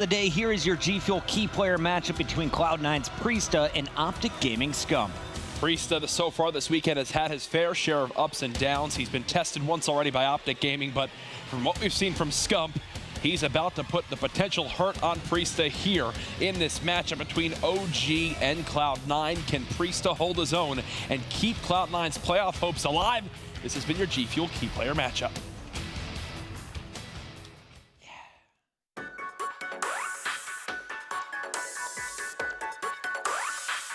The day, here is your G Fuel key player matchup between Cloud9's Priesta and OpTic Gaming Scum. Priesta, so far this weekend, has had his fair share of ups and downs. He's been tested once already by OpTic Gaming, but from what we've seen from Scump, he's about to put the potential hurt on Priesta here in this matchup between OG and Cloud9. Can Priesta hold his own and keep Cloud9's playoff hopes alive? This has been your G Fuel key player matchup.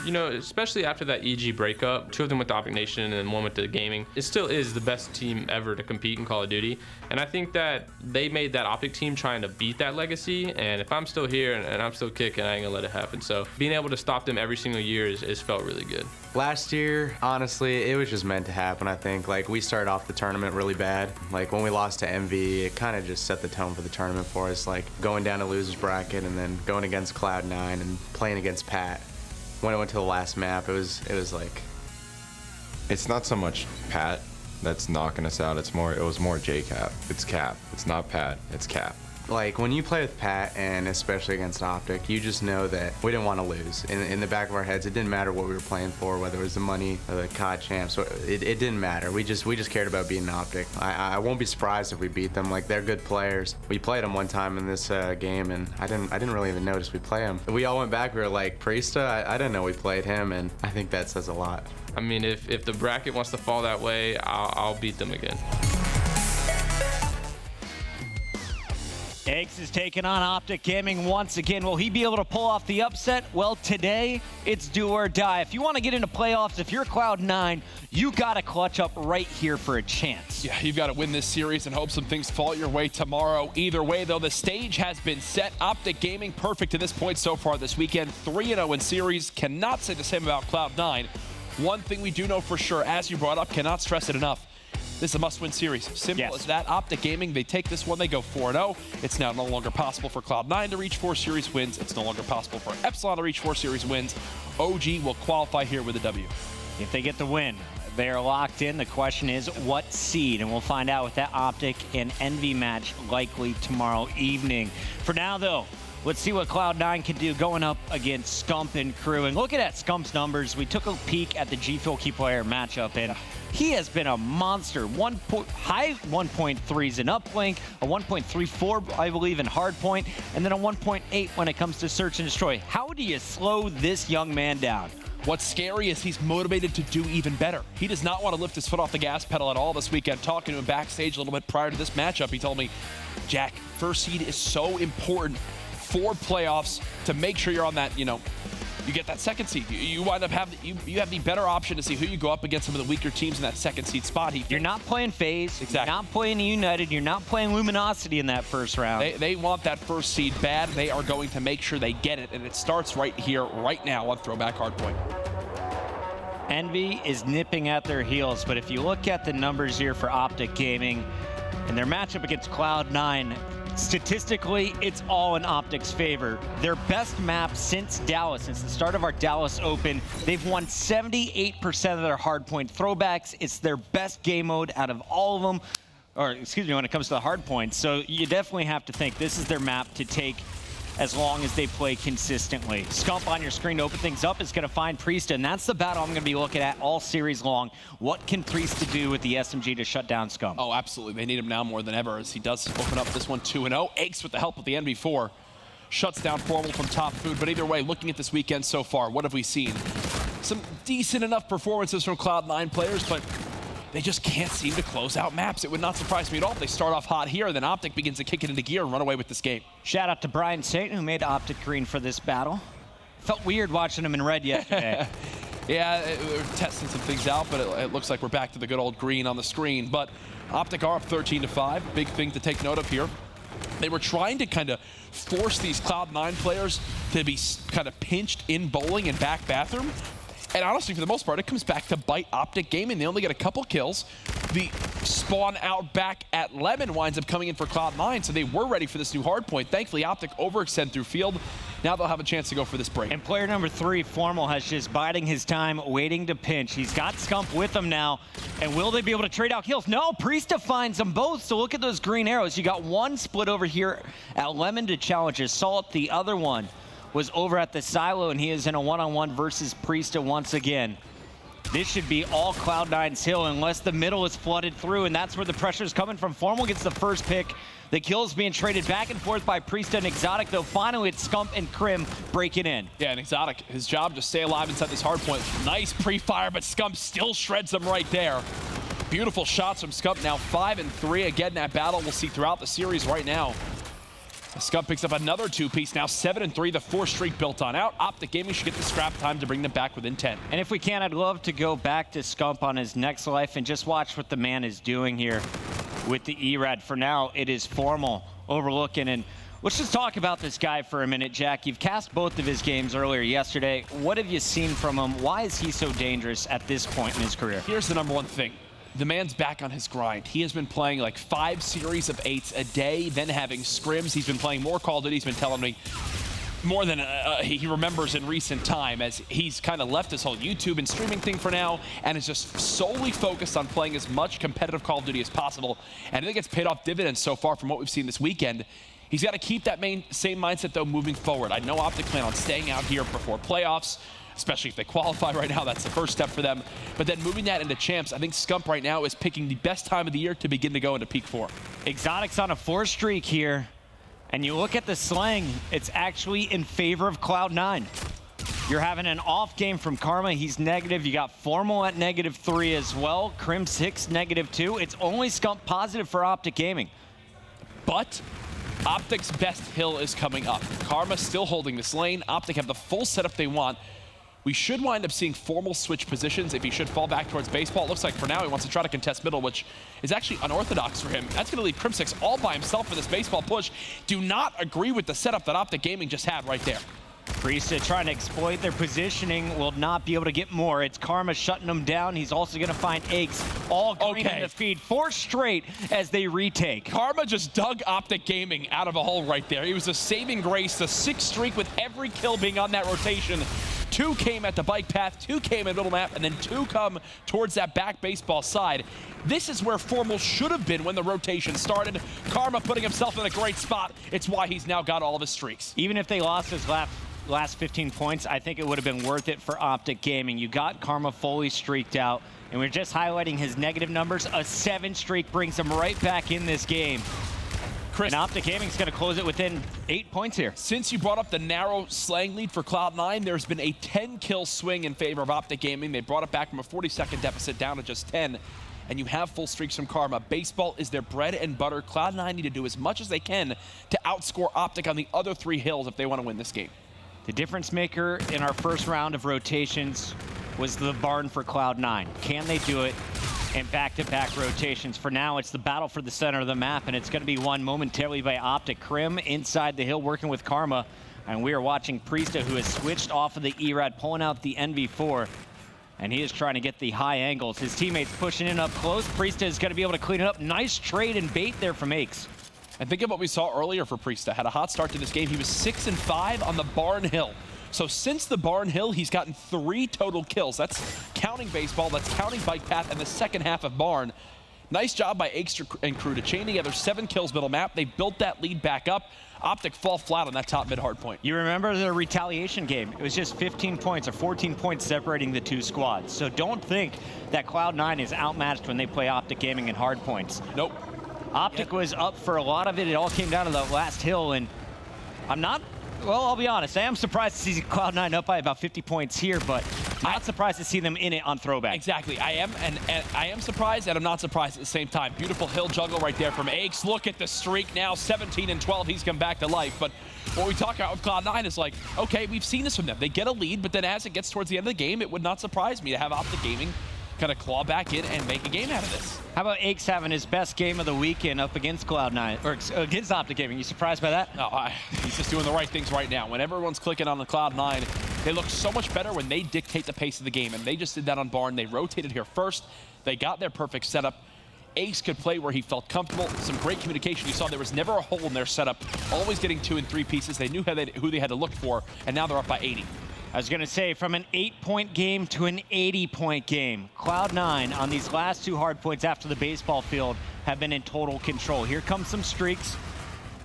You know, especially after that EG breakup, 2 of them with the OpTic Nation and 1 with the gaming, it still is the best team ever to compete in Call of Duty. And I think that they made that OpTic team trying to beat that legacy. And if I'm still here and I'm still kicking, I ain't gonna let it happen. So being able to stop them every single year is felt really good. Last year, honestly, it was just meant to happen, I think. Like, we started off the tournament really bad. Like, when we lost to MV, it kind of just set the tone for the tournament for us. Like, going down to loser's bracket and then going against Cloud9 and playing against Pat. When I went to the last map, it was like... It's not so much Pat that's knocking us out. It was more J-Cap. It's Cap. It's not Pat. It's Cap. Like, when you play with Pat, and especially against OpTic, you just know that we didn't want to lose. In the back of our heads, it didn't matter what we were playing for, whether it was the money or the COD champs. It didn't matter. We just cared about beating OpTic. I won't be surprised if we beat them. Like, they're good players. We played them one time in this game, and I didn't really even notice we play them. We all went back. We were like, Priesta? I didn't know we played him, and I think that says a lot. I mean, if the bracket wants to fall that way, I'll beat them again. Eggs is taking on OpTic Gaming once again. Will he be able to pull off the upset? Well, today, it's do or die. If you want to get into playoffs, if you're Cloud9, you got to clutch up right here for a chance. Yeah, you've got to win this series and hope some things fall your way tomorrow. Either way, though, the stage has been set. OpTic Gaming perfect to this point so far this weekend. 3-0 in series. Cannot say the same about Cloud9. One thing we do know for sure, as you brought up, cannot stress it enough. This is a must-win series. Simple as that. OpTic Gaming, they take this one, they go 4-0. It's now no longer possible for Cloud9 to reach 4 series wins. It's no longer possible for Epsilon to reach 4 series wins. OG will qualify here with a W. If they get the win, they're locked in. The question is, what seed? And we'll find out with that OpTic and Envy match likely tomorrow evening. For now, though, let's see what Cloud9 can do going up against Scump and crew. And looking at Scump's numbers, we took a peek at the G Fuel key player matchup, and he has been a monster. High 1.3s in uplink, a 1.34, I believe, in hardpoint, and then a 1.8 when it comes to search and destroy. How do you slow this young man down? What's scary is he's motivated to do even better. He does not want to lift his foot off the gas pedal at all this weekend. Talking to him backstage a little bit prior to this matchup, he told me, Jack, first seed is so important for playoffs to make sure you're on that, you get that second seed. You wind up you have the better option to see who you go up against some of the weaker teams in that second seed spot. You're not playing FaZe. Exactly. You're not playing United. You're not playing Luminosity in that first round. They want that first seed bad. They are going to make sure they get it, and it starts right here, right now on Throwback Hardpoint. Envy is nipping at their heels, but if you look at the numbers here for OpTic Gaming and their matchup against Cloud9, statistically, it's all in OpTic's favor. Their best map since Dallas, since the start of our Dallas Open, they've won 78% of their hardpoint throwbacks. It's their best game mode out of all of them, or excuse me, when it comes to the hardpoint. So you definitely have to think this is their map to take as long as they play consistently. Scump on your screen to open things up is going to find Priesta, and that's the battle I'm going to be looking at all series long. What can Priesta do with the SMG to shut down Scump? Oh, absolutely. They need him now more than ever as he does open up this one 2-0. Aches with the help of the NV4. Shuts down Formal from top food. But either way, looking at this weekend so far, what have we seen? Some decent enough performances from Cloud9 players, but they just can't seem to close out maps. It would not surprise me at all if they start off hot here, then OpTic begins to kick it into gear and run away with this game. Shout out to Brian Satan, who made OpTic green for this battle. Felt weird watching him in red yesterday. Yeah, we're testing some things out, but it looks like we're back to the good old green on the screen. But OpTic are up 13-5. Big thing to take note of here. They were trying to kind of force these Cloud9 players to be kind of pinched in bowling and back bathroom. And honestly, for the most part, it comes back to bite OpTic Gaming. They only get a couple kills. The spawn out back at Lemon winds up coming in for Cloud9, so they were ready for this new hard point. Thankfully, OpTic overextend through field. Now they'll have a chance to go for this break. And player number 3, Formal, has just biding his time, waiting to pinch. He's got Scump with him now. And will they be able to trade out kills? No, Priesta finds them both. So look at those green arrows. You got one split over here at Lemon to challenge Assault. The other one was over at the silo, and he is in a one-on-one versus Priesta once again. This should be all Cloud9's hill unless the middle is flooded through, and that's where the pressure is coming from. Formal gets the first pick. The kills being traded back and forth by Priesta and Exotic, though finally it's Scump and Crim breaking in. Yeah, and Exotic, his job to stay alive inside this hard point. Nice pre-fire, but Scump still shreds them right there. Beautiful shots from Scump, now 5-3. Again, that battle we'll see throughout the series right now. Scump picks up another 2-piece, now 7-3, the 4 streak built on out. OpTic Gaming should get the scrap time to bring them back within 10. And if we can, I'd love to go back to Scump on his next life and just watch what the man is doing here with the ERAD. For now, it is Formal overlooking. And let's just talk about this guy for a minute, Jack. You've cast both of his games earlier yesterday. What have you seen from him? Why is he so dangerous at this point in his career? Here's the number one thing. The man's back on his grind. He has been playing like 5 series of 8s a day, then having scrims. He's been playing more Call of Duty. He's been telling me more than he remembers in recent time, as he's kind of left his whole YouTube and streaming thing for now and is just solely focused on playing as much competitive Call of Duty as possible. And I think it's paid off dividends so far from what we've seen this weekend. He's got to keep that same mindset, though, moving forward. I know OpTic plan on staying out here before playoffs, especially if they qualify right now. That's the first step for them. But then moving that into champs, I think Scump right now is picking the best time of the year to begin to go into peak 4. Exotic's on a 4 streak here. And you look at the slang, it's actually in favor of Cloud9. You're having an off game from Karma. He's negative. You got Formal at -3 as well. Crim 6, -2. It's only Scump positive for OpTic Gaming. But OpTic's best hill is coming up. Karma still holding this lane. OpTic have the full setup they want. We should wind up seeing Formal switch positions if he should fall back towards baseball. It looks like for now he wants to try to contest middle, which is actually unorthodox for him. That's going to leave Crim 6 all by himself for this baseball push. Do not agree with the setup that OpTic Gaming just had right there. Priesta trying to exploit their positioning, will not be able to get more. It's Karma shutting them down. He's also going to find Eggs all green in the feed. 4 straight as they retake. Karma just dug OpTic Gaming out of a hole right there. He was a saving grace, the 6th streak with every kill being on that rotation. 2 came at the bike path, 2 came at middle map, and then 2 come towards that back baseball side. This is where Formal should have been when the rotation started. Karma putting himself in a great spot. It's why he's now got all of his streaks. Even if they lost his last 15 points, I think it would have been worth it for OpTic Gaming. You got Karma fully streaked out, and we're just highlighting his negative numbers. A 7 streak brings him right back in this game. Chris, and OpTic Gaming's going to close it within 8 points here. Since you brought up the narrow slang lead for Cloud9, there's been a 10-kill swing in favor of OpTic Gaming. They brought it back from a 40-second deficit down to just 10, and you have full streaks from Karma. Baseball is their bread and butter. Cloud9 need to do as much as they can to outscore OpTic on the other 3 hills if they want to win this game. The difference maker in our first round of rotations was the barn for Cloud9. Can they do it in back-to-back rotations? For now, it's the battle for the center of the map, and it's going to be won momentarily by OpTic. Crim inside the hill working with Karma, and we are watching Priesta, who has switched off of the ERAD, pulling out the NV4, and he is trying to get the high angles. His teammates pushing in up close. Priesta is going to be able to clean it up. Nice trade and bait there from Aches. And think of what we saw earlier for Priesta. Had a hot start to this game. He was 6-5 on the Barn Hill. So since the Barn Hill, he's gotten 3 total kills. That's counting baseball, that's counting bike path, and the second half of Barn. Nice job by Aches and crew to chain together 7 kills middle map. They built that lead back up. OpTic fall flat on that top mid hard point. You remember the retaliation game? It was just 15 points or 14 points separating the 2 squads. So don't think that Cloud9 is outmatched when they play OpTic Gaming in hard points. Nope. OpTic was up for a lot of it. It all came down to the last hill, and well, I'll be honest, I am surprised to see Cloud9 up by about 50 points here, but not surprised to see them in it on throwback. Exactly, I am, and I am surprised, and I'm not surprised at the same time. Beautiful hill juggle right there from Aches. Look at the streak now, 17-12, he's come back to life. But what we talk about with Cloud9 is like, okay, we've seen this from them. They get a lead, but then as it gets towards the end of the game, it would not surprise me to have OpTic Gaming kind of claw back in and make a game out of this. How about Aches having his best game of the weekend up against Cloud9, or against OpTic Gaming? You surprised by that? No, he's just doing the right things right now. When everyone's clicking on the Cloud9, they look so much better when they dictate the pace of the game, and they just did that on Barn. They rotated here first. They got their perfect setup. Ace could play where he felt comfortable. Some great communication. You saw there was never a hole in their setup, always getting 2 and 3 pieces. They knew who they had to look for, and now they're up by 80. I was going to say, from an 8-point game to an 80-point game, Cloud9 on these last 2 hard points after the baseball field have been in total control. Here comes some streaks.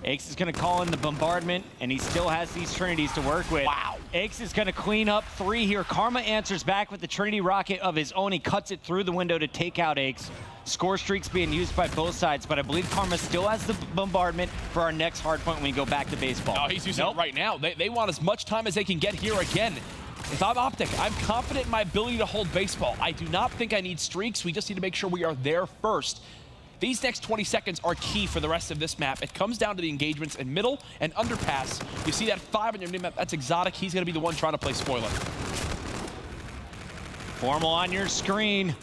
Ace is going to call in the bombardment, and he still has these Trinities to work with. Wow. Ace is going to clean up 3 here. Karma answers back with the Trinity rocket of his own. He cuts it through the window to take out Ace. Score streaks being used by both sides, but I believe Karma still has the bombardment for our next hard point when we go back to baseball. Oh, he's using it right now. They want as much time as they can get here again. If I'm OpTic, I'm confident in my ability to hold baseball. I do not think I need streaks. We just need to make sure we are there first. These next 20 seconds are key for the rest of this map. It comes down to the engagements in middle and underpass. You see that 5 on your new map, that's Exotic. He's gonna be the one trying to play spoiler. Formal on your screen.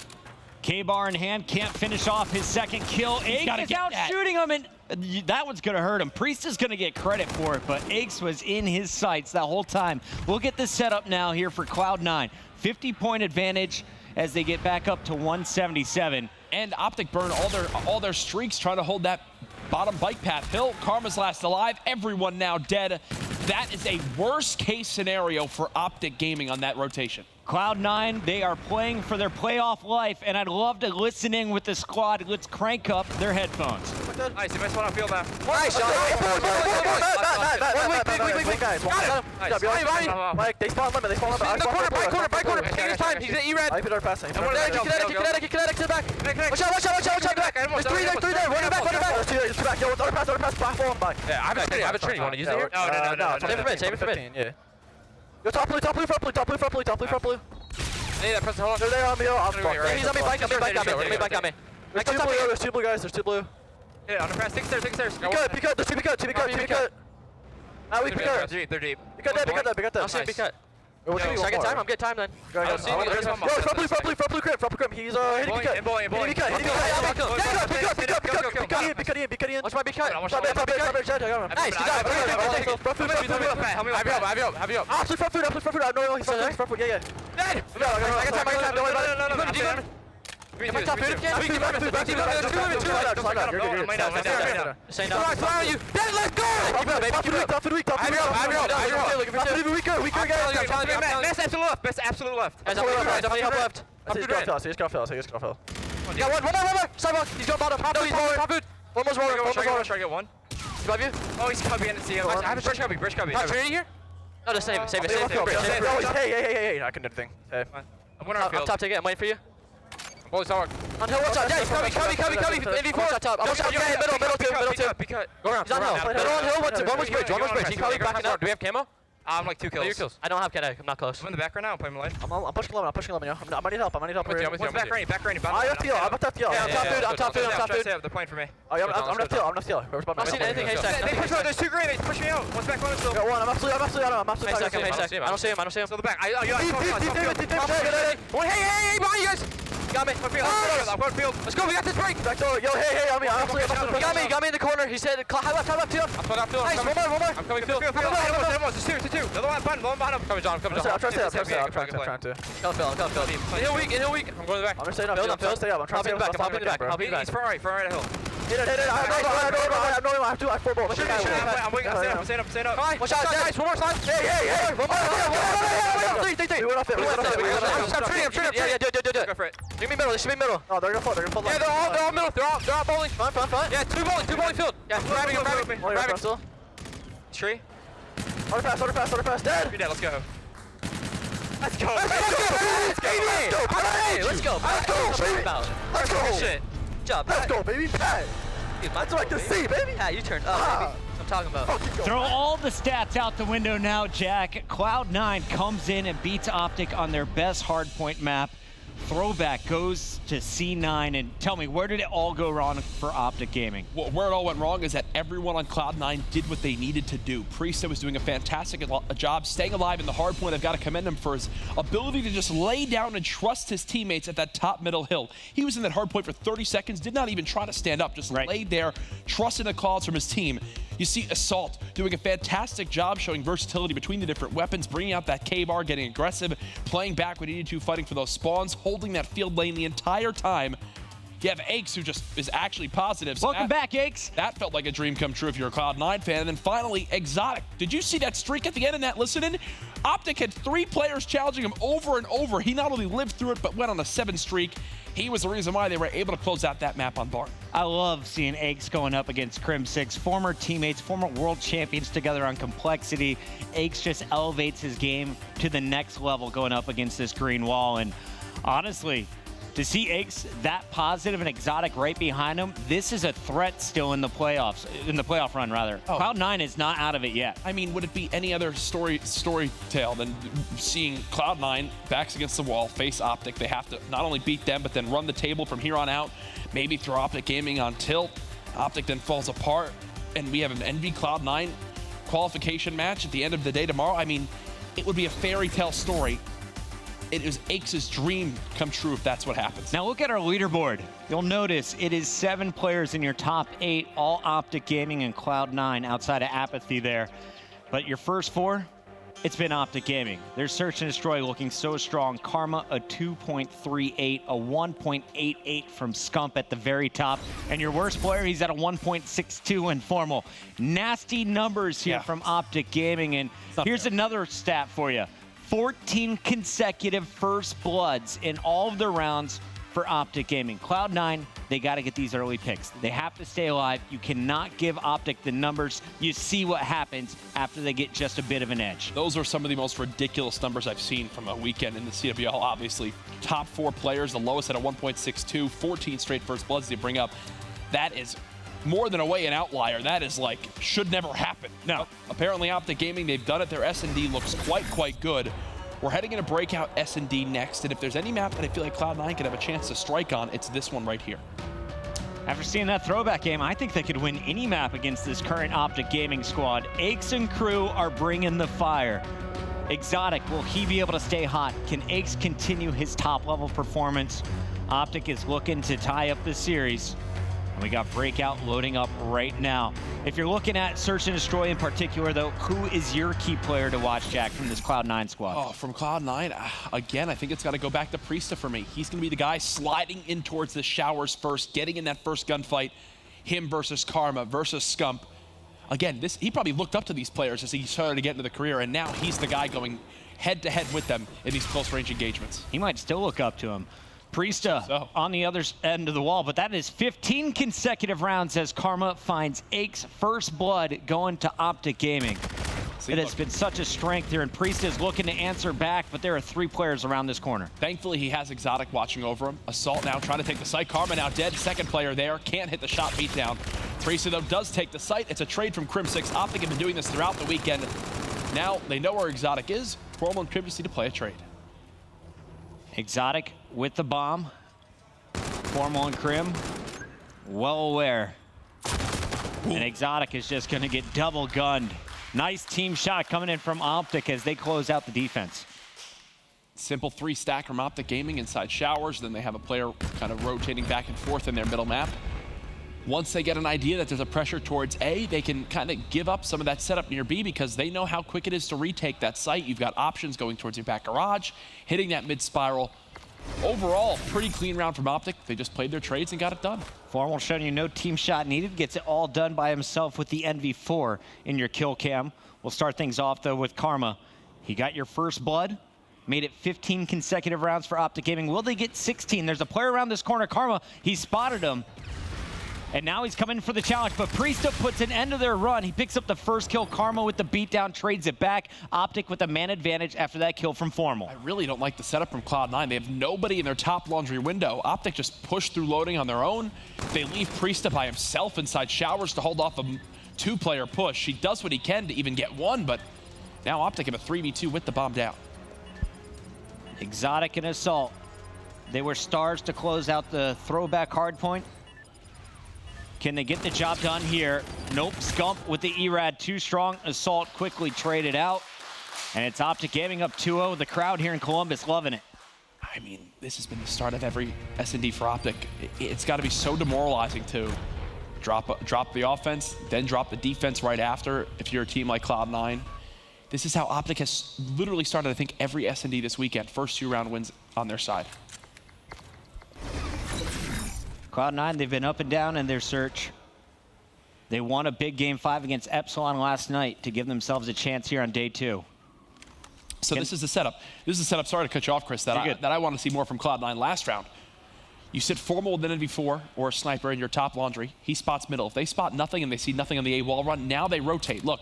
K-bar in hand, can't finish off his second kill. Ace is out shooting him, and that one's gonna hurt him. Priest is gonna get credit for it, but Ace was in his sights that whole time. We'll get this set up now here for Cloud9. 50-point advantage as they get back up to 177. And OpTic burn all their streaks trying to hold that bottom bike path. Hill, Karma's last alive, everyone now dead. That is a worst case scenario for OpTic Gaming on that rotation. Cloud9, they are playing for their playoff life, and I'd love to listen in with the squad. Let's crank up their headphones. Nice, you might want to feel that. Nice, wait, guys. Mike, they spawn limit, In the corner, by corner. Take his time, he's at E-Red. I put our passing. Kinetic to the back. Watch out, back. There's 3 there, run it back. There's 2 back, yo, underpass, platform, back. Yeah, I have a Trinity. You want to use it here? No. Save it for mid. Yeah. Yo, top blue, front blue. Hey, that person, hold on. They're there on me, I'm He's fucked. on me, bike on me. There's 2 blue guys, there's 2 blue. Yeah, underpass, take stairs. Be cut, there's 2 be cut. Now we be cut. They're deep. Be cut that. I'll see him be cut. Yo, I get time, I'm getting time then. Yo, front blue crimp. He's hitting be cut. Hitting be cut. Be cut in. Watch my be cut. Top red. Nice, Front food. Have me up. Absolute front food. I know he's front food. Yeah. Dead! I got time. Don't worry about it. No. Am I top food again? Say no. Let's go! Top food weak. Best absolute left. Guys, I'm help left. He's gonna fail. Yeah, one more. Sidewalk. He's going bottom. No, he's top food. One more's rolling. Try to get one. Above you? Oh, he's cubby and it's the I have a bridge cubby. Not Trinity here? No, just save it. Hey, I can do anything. I'm top take it. I'm waiting for you. On hill, watch out. Yeah, cubby. Watch out. Middle two. Be cut. Go around. He's on hill. One was bridge. He's probably backing up. Do we have camo? I'm like 2 kills. I don't have kinetic. I'm not close. I'm in the back right now. I'm playing my life. I'm pushing 11, yo. I might need help. What's back rainy? I have teal. I'm top teal. I'm top food. They're playing for me. I'm not teal. Where's my I'm not seeing anything. They push out. There's 2 green. They push me out. One's back, one is still. Got one. I'm absolutely I don't see him. Still the back. Hey, behind you guys. Got me. I'm going field. Let's go. We got this break. Yo, hey, I'm absolutely. Got me in the corner. He said, high left, teal. I'm put out field. Nice. One more. I'm coming field. It's 2. The other one bottom. Come on, John. I'm trying to. Kill field. In hill weak. I'm going to the back. I'm staying up. I'm staying up. I'm trying to stay up. I'll be in the back. He's front right at hill. Hit it. I have 4 balls. I'm waiting. I'm staying up. Watch out, guys. One more slide. Hey. One more. Three. We went off it. I'm treating. Yeah, do it. Go for it. Give me middle. Oh, they're gonna fall. Yeah, they're all middle. They're all bowling. Front. Yeah, 2 bowling field. Yeah, grabbing me. Tree. Underpass. Dead. You're dead. Let's go. Let's go. Shit. Good job. Let's go, baby. Pat. That's what I can see, baby. Pat, you turned up, baby. I'm talking about. Throw all the stats out the window now, Jack. Cloud9 comes in and beats OpTic on their best hardpoint map. Throwback goes to C9, and tell me, where did it all go wrong for OpTic Gaming? Well, where it all went wrong is that everyone on Cloud9 did what they needed to do. Priest was doing a fantastic job staying alive in the hard point. I've got to commend him for his ability to just lay down and trust his teammates at that top middle hill. He was in that hard point for 30 seconds, did not even try to stand up, just laid there, trusting the calls from his team. You see Assault doing a fantastic job showing versatility between the different weapons, bringing out that K-bar, getting aggressive, playing back when he needed to, fighting for those spawns, holding that field lane the entire time. You have Aches, who just is actually positive. So Welcome back, Aches. That felt like a dream come true if you're a Cloud9 fan. And then finally, Exotic. Did you see that streak at the end of that? Listen in. OpTic had 3 players challenging him over and over. He not only lived through it, but went on a 7 streak. He was the reason why they were able to close out that map on Barn. I love seeing Aches going up against Crim6, former teammates, former world champions together on Complexity. Aches just elevates his game to the next level going up against this green wall. And honestly, to see Aches that positive and Exotic right behind him, this is a threat still in the playoffs, in the playoff run rather. Oh. Cloud9 is not out of it yet. I mean, would it be any other story tale than seeing Cloud9 backs against the wall, face OpTic? They have to not only beat them, but then run the table from here on out, maybe throw OpTic Gaming on tilt. OpTic then falls apart, and we have an NV Cloud9 qualification match at the end of the day tomorrow. I mean, it would be a fairy tale story. It is Aches' dream come true if that's what happens. Now look at our leaderboard. You'll notice it is 7 players in your top 8, all OpTic Gaming and Cloud9 outside of Apathy there. But your first 4, it's been OpTic Gaming. Their Search and Destroy looking so strong. Karma a 2.38, a 1.88 from Scump at the very top. And your worst player, he's at a 1.62 in Formal. Nasty numbers here from OpTic Gaming. And here's another stat for you. 14 consecutive first bloods in all of the rounds for OpTic Gaming. Cloud9, they got to get these early picks. They have to stay alive. You cannot give OpTic the numbers. You see what happens after they get just a bit of an edge. Those are some of the most ridiculous numbers I've seen from a weekend in the CWL, obviously. Top 4 players, the lowest at a 1.62, 14 straight first bloods they bring up. That is more than an outlier. That is like, should never happen. No. Apparently OpTic Gaming, they've done it. Their S&D looks quite good. We're heading into breakout S&D next, and if there's any map that I feel like Cloud9 could have a chance to strike on, it's this one right here. After seeing that throwback game, I think they could win any map against this current OpTic Gaming squad. Aches and crew are bringing the fire. Exotic, will he be able to stay hot? Can Aches continue his top-level performance? OpTic is looking to tie up the series. And we got Breakout loading up right now. If you're looking at Search and Destroy in particular, though, who is your key player to watch, Jack, from this Cloud9 squad? Oh, from Cloud9, again, I think it's got to go back to Priesta for me. He's going to be the guy sliding in towards the showers first, getting in that first gunfight. Him versus Karma versus Scump. Again, he probably looked up to these players as he started to get into the career, and now he's the guy going head-to-head with them in these close-range engagements. He might still look up to him. Priesta on the other end of the wall, but that is 15 consecutive rounds as Karma finds Aches' first blood going to OpTic Gaming. It has been such a strength here, and Priesta is looking to answer back, but there are 3 players around this corner. Thankfully, he has Exotic watching over him. Assault now trying to take the site. Karma now dead. Second player there. Can't hit the shot beatdown. Priesta, though, does take the site. It's a trade from Crim6. OpTic have been doing this throughout the weekend. Now they know where Exotic is. Formal and Crim just need to play a trade. Exotic with the bomb. Formal and Crim, well aware. And Exotic is just going to get double gunned. Nice team shot coming in from OpTic as they close out the defense. Simple 3-stack from OpTic Gaming inside showers. Then they have a player kind of rotating back and forth in their middle map. Once they get an idea that there's a pressure towards A, they can kind of give up some of that setup near B because they know how quick it is to retake that site. You've got options going towards your back garage, hitting that mid-spiral. Overall, pretty clean round from OpTic. They just played their trades and got it done. Formal showing you no team shot needed. Gets it all done by himself with the NV4 in your kill cam. We'll start things off, though, with Karma. He got your first blood. Made it 15 consecutive rounds for OpTic Gaming. Will they get 16? There's a player around this corner. Karma, he spotted him. And now he's coming for the challenge, but Priesta puts an end to their run. He picks up the first kill. Karma with the beatdown, trades it back. OpTic with a man advantage after that kill from Formal. I really don't like the setup from Cloud9. They have nobody in their top laundry window. OpTic just pushed through loading on their own. They leave Priesta by himself inside showers to hold off a 2-player push. He does what he can to even get one, but now OpTic have a 3v2 with the bomb down. Exotic and Assault. They were stars to close out the throwback hardpoint. Can they get the job done here? Nope, Scump with the ERAD too strong. Assault quickly traded out. And it's OpTic Gaming up 2-0. The crowd here in Columbus loving it. I mean, this has been the start of every S&D for OpTic. It's got to be so demoralizing to drop the offense, then drop the defense right after if you're a team like Cloud9. This is how OpTic has literally started, I think, every S&D this weekend. First 2-round wins on their side. Cloud9, they've been up and down in their search. They won a big Game 5 against Epsilon last night to give themselves a chance here on day 2. So this is the setup. This is the setup, sorry to cut you off, Chris, that I want to see more from Cloud9 last round. You sit Formal with an NV4 or a sniper in your top laundry. He spots middle. If they spot nothing and they see nothing on the A wall run, now they rotate. Look,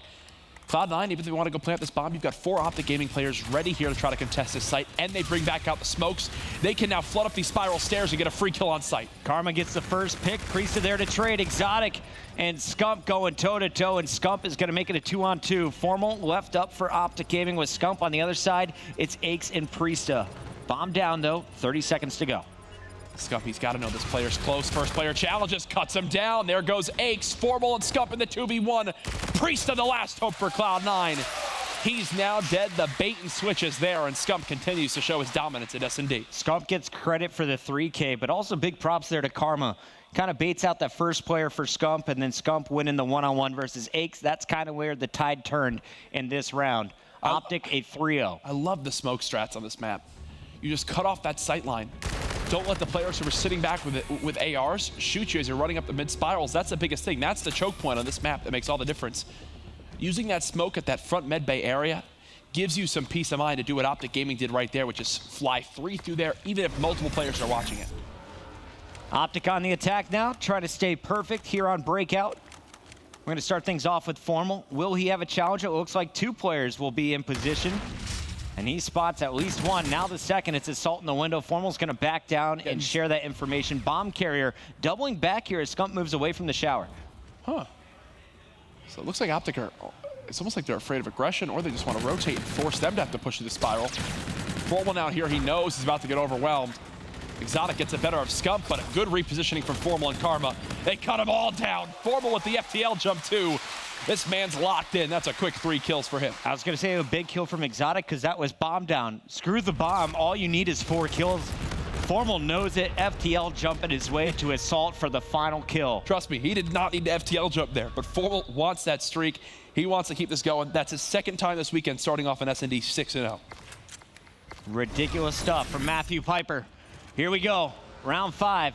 Cloud9, even if they want to go plant this bomb, you've got 4 OpTic Gaming players ready here to try to contest this site, and they bring back out the smokes. They can now flood up these spiral stairs and get a free kill on site. Karma gets the first pick. Priesta there to trade. Exotic and Scump going toe-to-toe, and Scump is going to make it a 2-on-2. Formal left up for OpTic Gaming with Scump on the other side. It's Aches and Priesta. Bomb down, though. 30 seconds to go. Scumpy's got to know this player's close. First player challenges, cuts him down. There goes Aches, Formal, and Scump in the 2v1. Priesta, the last hope for Cloud9. He's now dead. The bait and switch is there, and Scump continues to show his dominance at S&D. Scump gets credit for the 3K, but also big props there to Karma. Kind of baits out that first player for Scump, and then Scump winning the one-on-one versus Aches. That's kind of where the tide turned in this round. OpTic a 3-0. I love the smoke strats on this map. You just cut off that sight line. Don't let the players who are sitting back with ARs shoot you as you're running up the mid spirals. That's the biggest thing. That's the choke point on this map that makes all the difference. Using that smoke at that front med bay area gives you some peace of mind to do what OpTic Gaming did right there, which is fly 3 through there, even if multiple players are watching it. OpTic on the attack now, try to stay perfect here on Breakout. We're going to start things off with Formal. Will he have a challenge? It looks like 2 players will be in position. And he spots at least one. Now the second, it's Assault in the window. Formal's going to back down and share that information. Bomb carrier doubling back here as Scump moves away from the shower. Huh. So it looks like OpTic are, it's almost like they're afraid of aggression, or they just want to rotate and force them to have to push through the spiral. Formal out here, he knows he's about to get overwhelmed. Exotic gets the better of Scump, but a good repositioning from Formal and Karma. They cut them all down. Formal with the FTL jump too. This man's locked in. That's a quick 3 kills for him. I was going to say a big kill from Exotic because that was bomb down. Screw the bomb. All you need is 4 kills. Formal knows it. FTL jumping his way to Assault for the final kill. Trust me, he did not need to FTL jump there, but Formal wants that streak. He wants to keep this going. That's his 2nd time this weekend starting off in S&D 6-0. Ridiculous stuff from Matthew Piper. Here we go. Round 5.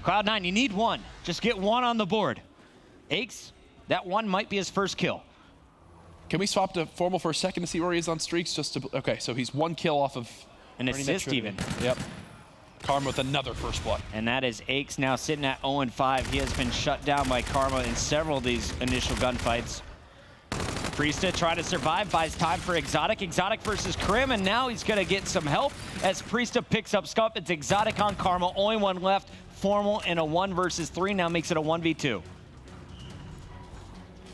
Cloud9, you need 1. Just get 1 on the board. Aches, that 1 might be his first kill. Can we swap to Formal for a second to see where he is on streaks? Just to, okay, so he's 1 kill off of an assist even. Yep. Karma with another first blood. And that is Aches now sitting at 0-5. He has been shut down by Karma in several of these initial gunfights. Priesta trying to survive, buys time for Exotic. Exotic versus Krim, and now he's gonna get some help as Priesta picks up Scump. It's Exotic on Karma, only 1 left. Formal in a 1 versus 3 now makes it a 1v2.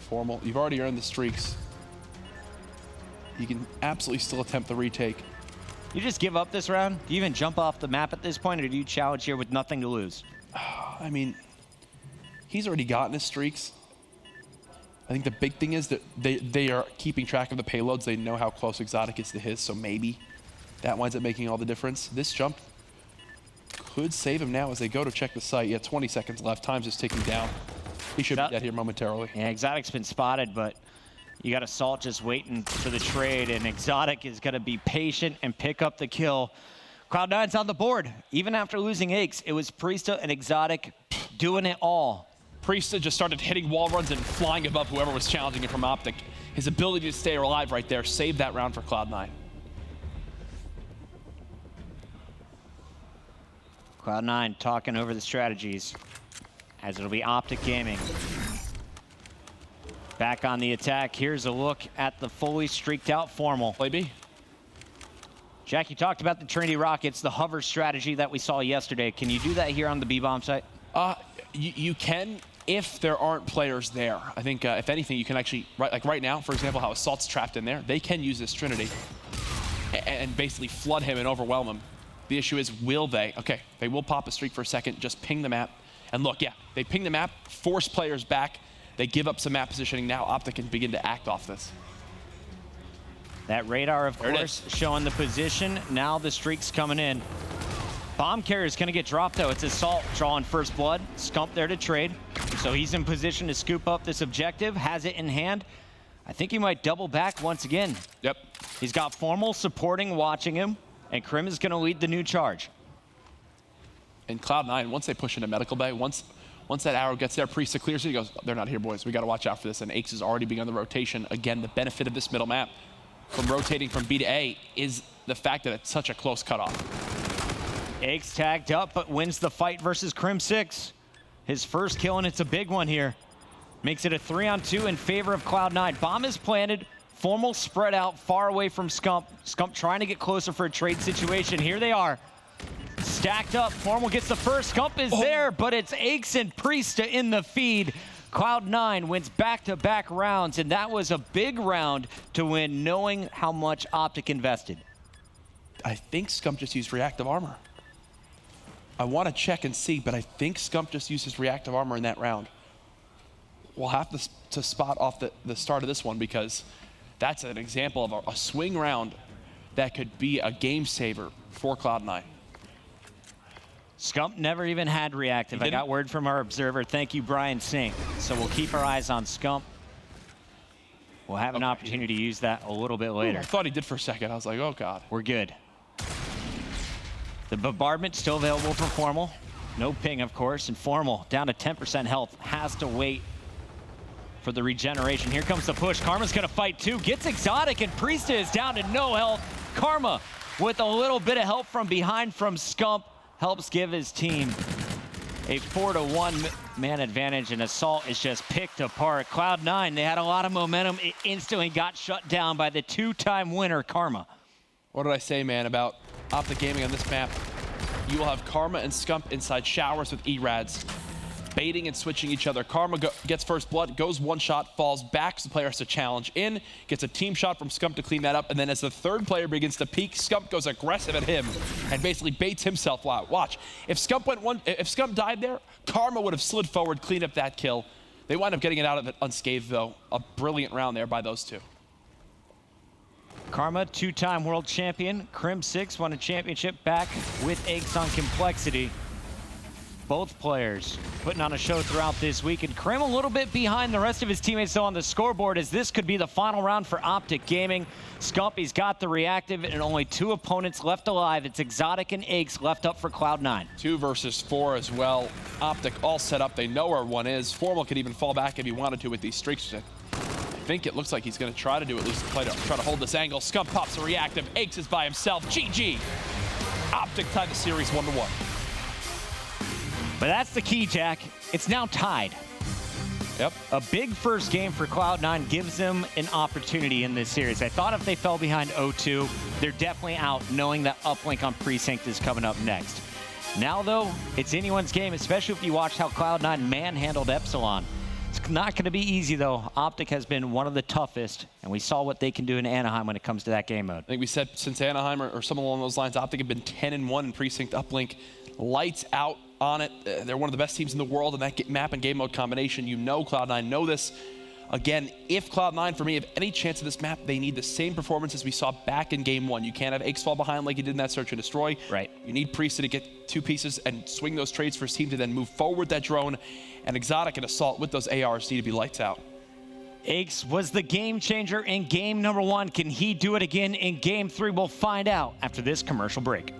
Formal, you've already earned the streaks. You can absolutely still attempt the retake. You just give up this round? Do you even jump off the map at this point, or do you challenge here with nothing to lose? I mean, he's already gotten his streaks. I think the big thing is that they are keeping track of the payloads. They know how close Exotic is to his, so maybe that winds up making all the difference. This jump could save him now as they go to check the site. Yeah, 20 seconds left. Time's just ticking down. He should be dead here momentarily. Yeah, Exotic's been spotted, but you got Assault just waiting for the trade, and Exotic is going to be patient and pick up the kill. Cloud9's on the board. Even after losing Aches, it was Priesta and Exotic doing it all. Priesta just started hitting wall runs and flying above whoever was challenging him from OpTic. His ability to stay alive right there saved that round for Cloud9. Cloud9 talking over the strategies as it'll be OpTic Gaming. Back on the attack. Here's a look at the fully streaked out Formal. Play B. Jack, you talked about the Trinity Rockets, the hover strategy that we saw yesterday. Can you do that here on the B-bomb site? You can if there aren't players there. I think if anything, you can actually, like right now, for example, how Assault's trapped in there, they can use this Trinity and basically flood him and overwhelm him. The issue is, will they? Okay, they will pop a streak for a second, just ping the map. And look, yeah, they ping the map, force players back. They give up some map positioning. Now OpTic can begin to act off this. That radar, of course, showing the position. Now the streak's coming in. Bomb carrier's gonna get dropped though. It's Assault drawing first blood. Scump there to trade. So he's in position to scoop up this objective, has it in hand. I think he might double back once again. Yep. He's got Formal supporting, watching him, and Krim is gonna lead the new charge. And Cloud9, once they push into medical bay, once that arrow gets there, Priest clears it, he goes, they're not here, boys. We got to watch out for this. And Aches has already begun the rotation. Again, the benefit of this middle map from rotating from B to A is the fact that it's such a close cutoff. Aches tagged up, but wins the fight versus Crim6. His first kill, and it's a big one here. Makes it a 3-on-2 in favor of Cloud9. Bomb is planted. Formal spread out far away from Scump. Scump trying to get closer for a trade situation. Here they are. Stacked up. Formal gets the first. Scump is there, but it's Aches and Priesta in the feed. Cloud9 wins back-to-back rounds, and that was a big round to win, knowing how much OpTic invested. I think Scump just used reactive armor. I want to check and see, but I think Scump just used his reactive armor in that round. We'll have to spot off the start of this one, because that's an example of a swing round that could be a game saver for Cloud9. Scump never even had reactive. I got word from our observer. Thank you, Brian Singh. So we'll keep our eyes on Scump. We'll have an opportunity to use that a little bit later. Ooh, I thought he did for a second. I was like, oh, God. We're good. The bombardment still available for Formal. No ping, of course, and Formal down to 10% health. Has to wait for the regeneration. Here comes the push. Karma's gonna fight too. Gets Exotic, and Priesta is down to no health. Karma, with a little bit of help from behind from Scump, helps give his team a 4-to-1 man advantage, and Assault is just picked apart. Cloud9, they had a lot of momentum. It instantly got shut down by the two-time winner, Karma. What did I say, man, about OpTic Gaming on this map? You will have Karma and Scump inside showers with E-Rads, baiting and switching each other. Karma gets first blood, goes one shot, falls back, so the player has to challenge in, gets a team shot from Scump to clean that up, and then as the third player begins to peek, Scump goes aggressive at him and basically baits himself out. Watch, if Scump died there, Karma would have slid forward, cleaned up that kill. They wind up getting it out of it unscathed, though. A brilliant round there by those two. Karma, two-time world champion. Crim6 won a championship back with Aches on Complexity. Both players putting on a show throughout this week, and Crim a little bit behind the rest of his teammates though on the scoreboard, as this could be the final round for OpTic Gaming. Scumpy's got the reactive and only two opponents left alive. It's Exotic and Aches left up for Cloud9. 2 versus 4 as well. OpTic all set up. They know where one is. Formal could even fall back if he wanted to with these streaks. I think it looks like he's going to try to do at least try to hold this angle. Scump pops a reactive. Aches is by himself. GG. OpTic tied the series 1-1. But that's the key, Jack. It's now tied. Yep. A big first game for Cloud9 gives them an opportunity in this series. I thought if they fell behind 0-2, they're definitely out, knowing that uplink on Precinct is coming up next. Now, though, it's anyone's game, especially if you watched how Cloud9 manhandled Epsilon. It's not going to be easy, though. OpTic has been one of the toughest, and we saw what they can do in Anaheim when it comes to that game mode. I think we said since Anaheim or something along those lines, OpTic have been 10-1 in Precinct uplink. Lights out on it. They're one of the best teams in the world in that map and game mode combination. You know Cloud9 know this. Again, if Cloud9, for me, have any chance of this map, they need the same performance as we saw back in game 1. You can't have Aches fall behind like you did in that Search and Destroy. Right. You need Priesta to get 2 pieces and swing those trades for his team to then move forward that drone. And Exotic and Assault with those ARs need to be lights out. Aches was the game changer in game number 1. Can he do it again in game 3? We'll find out after this commercial break.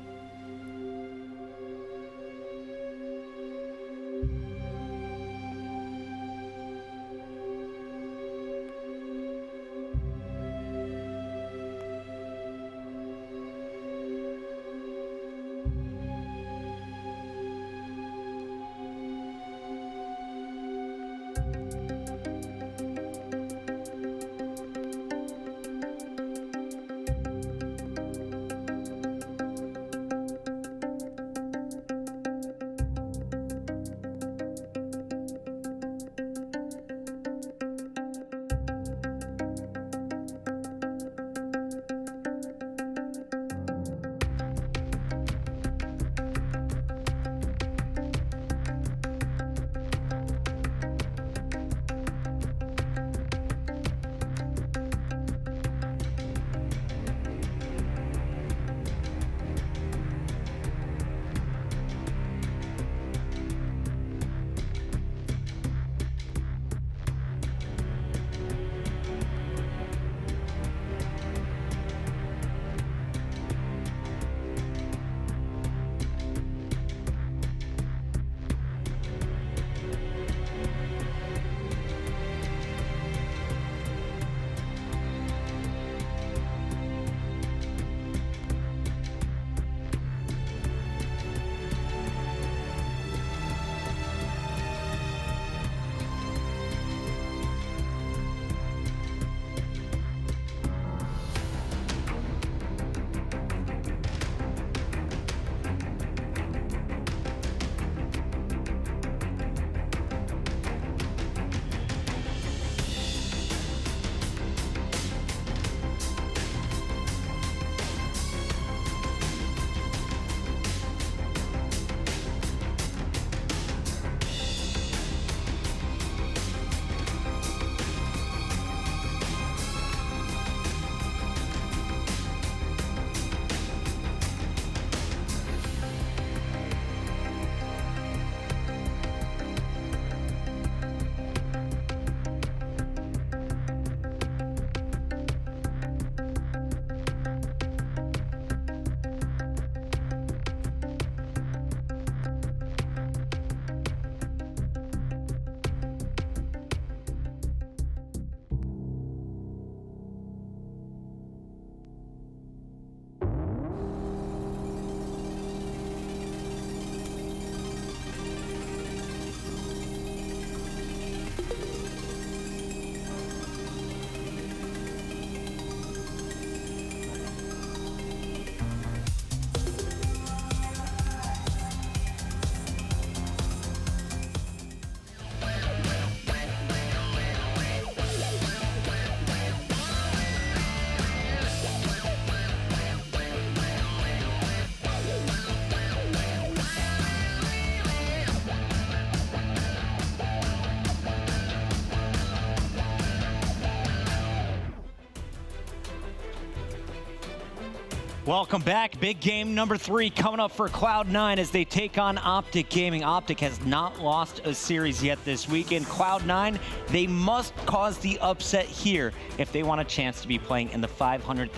Welcome back. Big game number 3 coming up for Cloud9 as they take on OpTic Gaming. OpTic has not lost a series yet this weekend. Cloud9, they must cause the upset here if they want a chance to be playing in the $500,000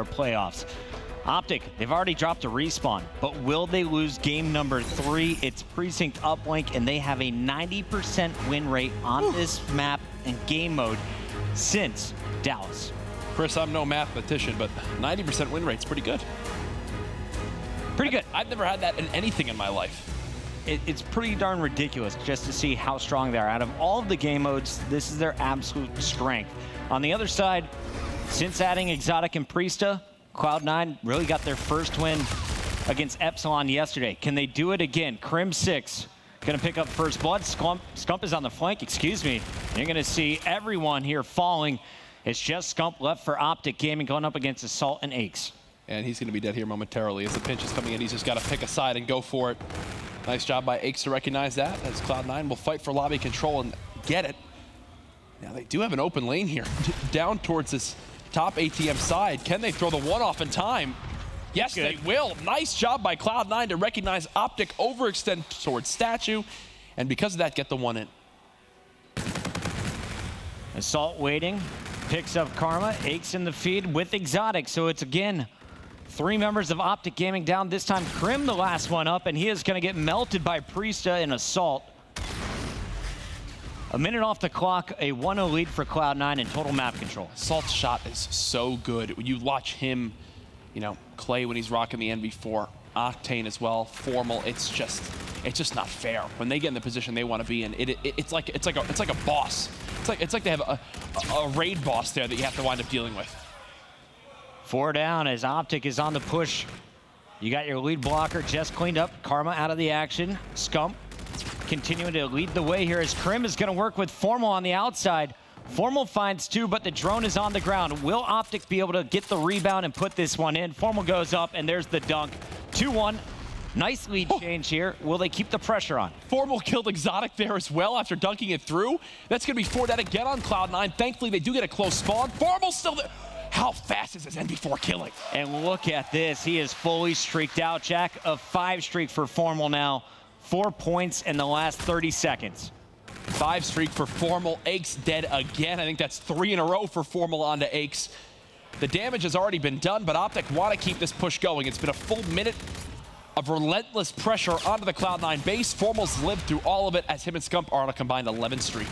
playoffs. OpTic, they've already dropped a respawn, but will they lose game number 3? It's Precinct Uplink, and they have a 90% win rate on this map and game mode since Dallas. Chris, I'm no mathematician, but 90% win rate's pretty good. Pretty good. I've never had that in anything in my life. It's pretty darn ridiculous just to see how strong they are. Out of all of the game modes, this is their absolute strength. On the other side, since adding Exotic and Priesta, Cloud9 really got their first win against Epsilon yesterday. Can they do it again? Crim 6 gonna pick up first blood. Scump is on the flank, excuse me. You're gonna see everyone here falling. It's just Scump left for OpTic Gaming going up against Assault and Aches. And he's going to be dead here momentarily. As the pinch is coming in, he's just got to pick a side and go for it. Nice job by Aches to recognize that, as Cloud9 will fight for lobby control and get it. Now, they do have an open lane here, down towards this top ATM side. Can they throw the one off in time? Yes, they will. Nice job by Cloud9 to recognize OpTic, overextend towards Statue, and because of that, get the one in. Assault waiting. Picks up Karma, Aches in the feed with Exotic. So it's again 3 members of OpTic Gaming down. This time Crim the last one up, and he is going to get melted by Priesta in Assault. A minute off the clock, a 1-0 lead for Cloud9 in total map control. Assault's shot is so good. When you watch him, you know, Clay when he's rocking the NV4, Octane as well, Formal, it's just not fair. When they get in the position they want to be in, it's like a boss. It's like they have a raid boss there that you have to wind up dealing with. 4 down as OpTic is on the push. You got your lead blocker just cleaned up. Karma out of the action. Scump continuing to lead the way here as Crim is going to work with Formal on the outside. Formal finds 2, but the drone is on the ground. Will OpTic be able to get the rebound and put this one in? Formal goes up, and there's the dunk. 2-1. Nice lead change here. Will they keep the pressure on? Formal killed Exotic there as well after dunking it through. That's going to be 4 dead again on Cloud9. Thankfully, they do get a close spawn. Formal's still there. How fast is this NV4 killing? And look at this. He is fully streaked out. Jack, a 5 streak for Formal now. 4 points in the last 30 seconds. 5 streak for Formal. Aches dead again. I think that's 3 in a row for Formal onto Aches. The damage has already been done, but OpTic want to keep this push going. It's been a full minute of relentless pressure onto the Cloud9 base. Formal's lived through all of it as him and Scump are on a combined 11 streak.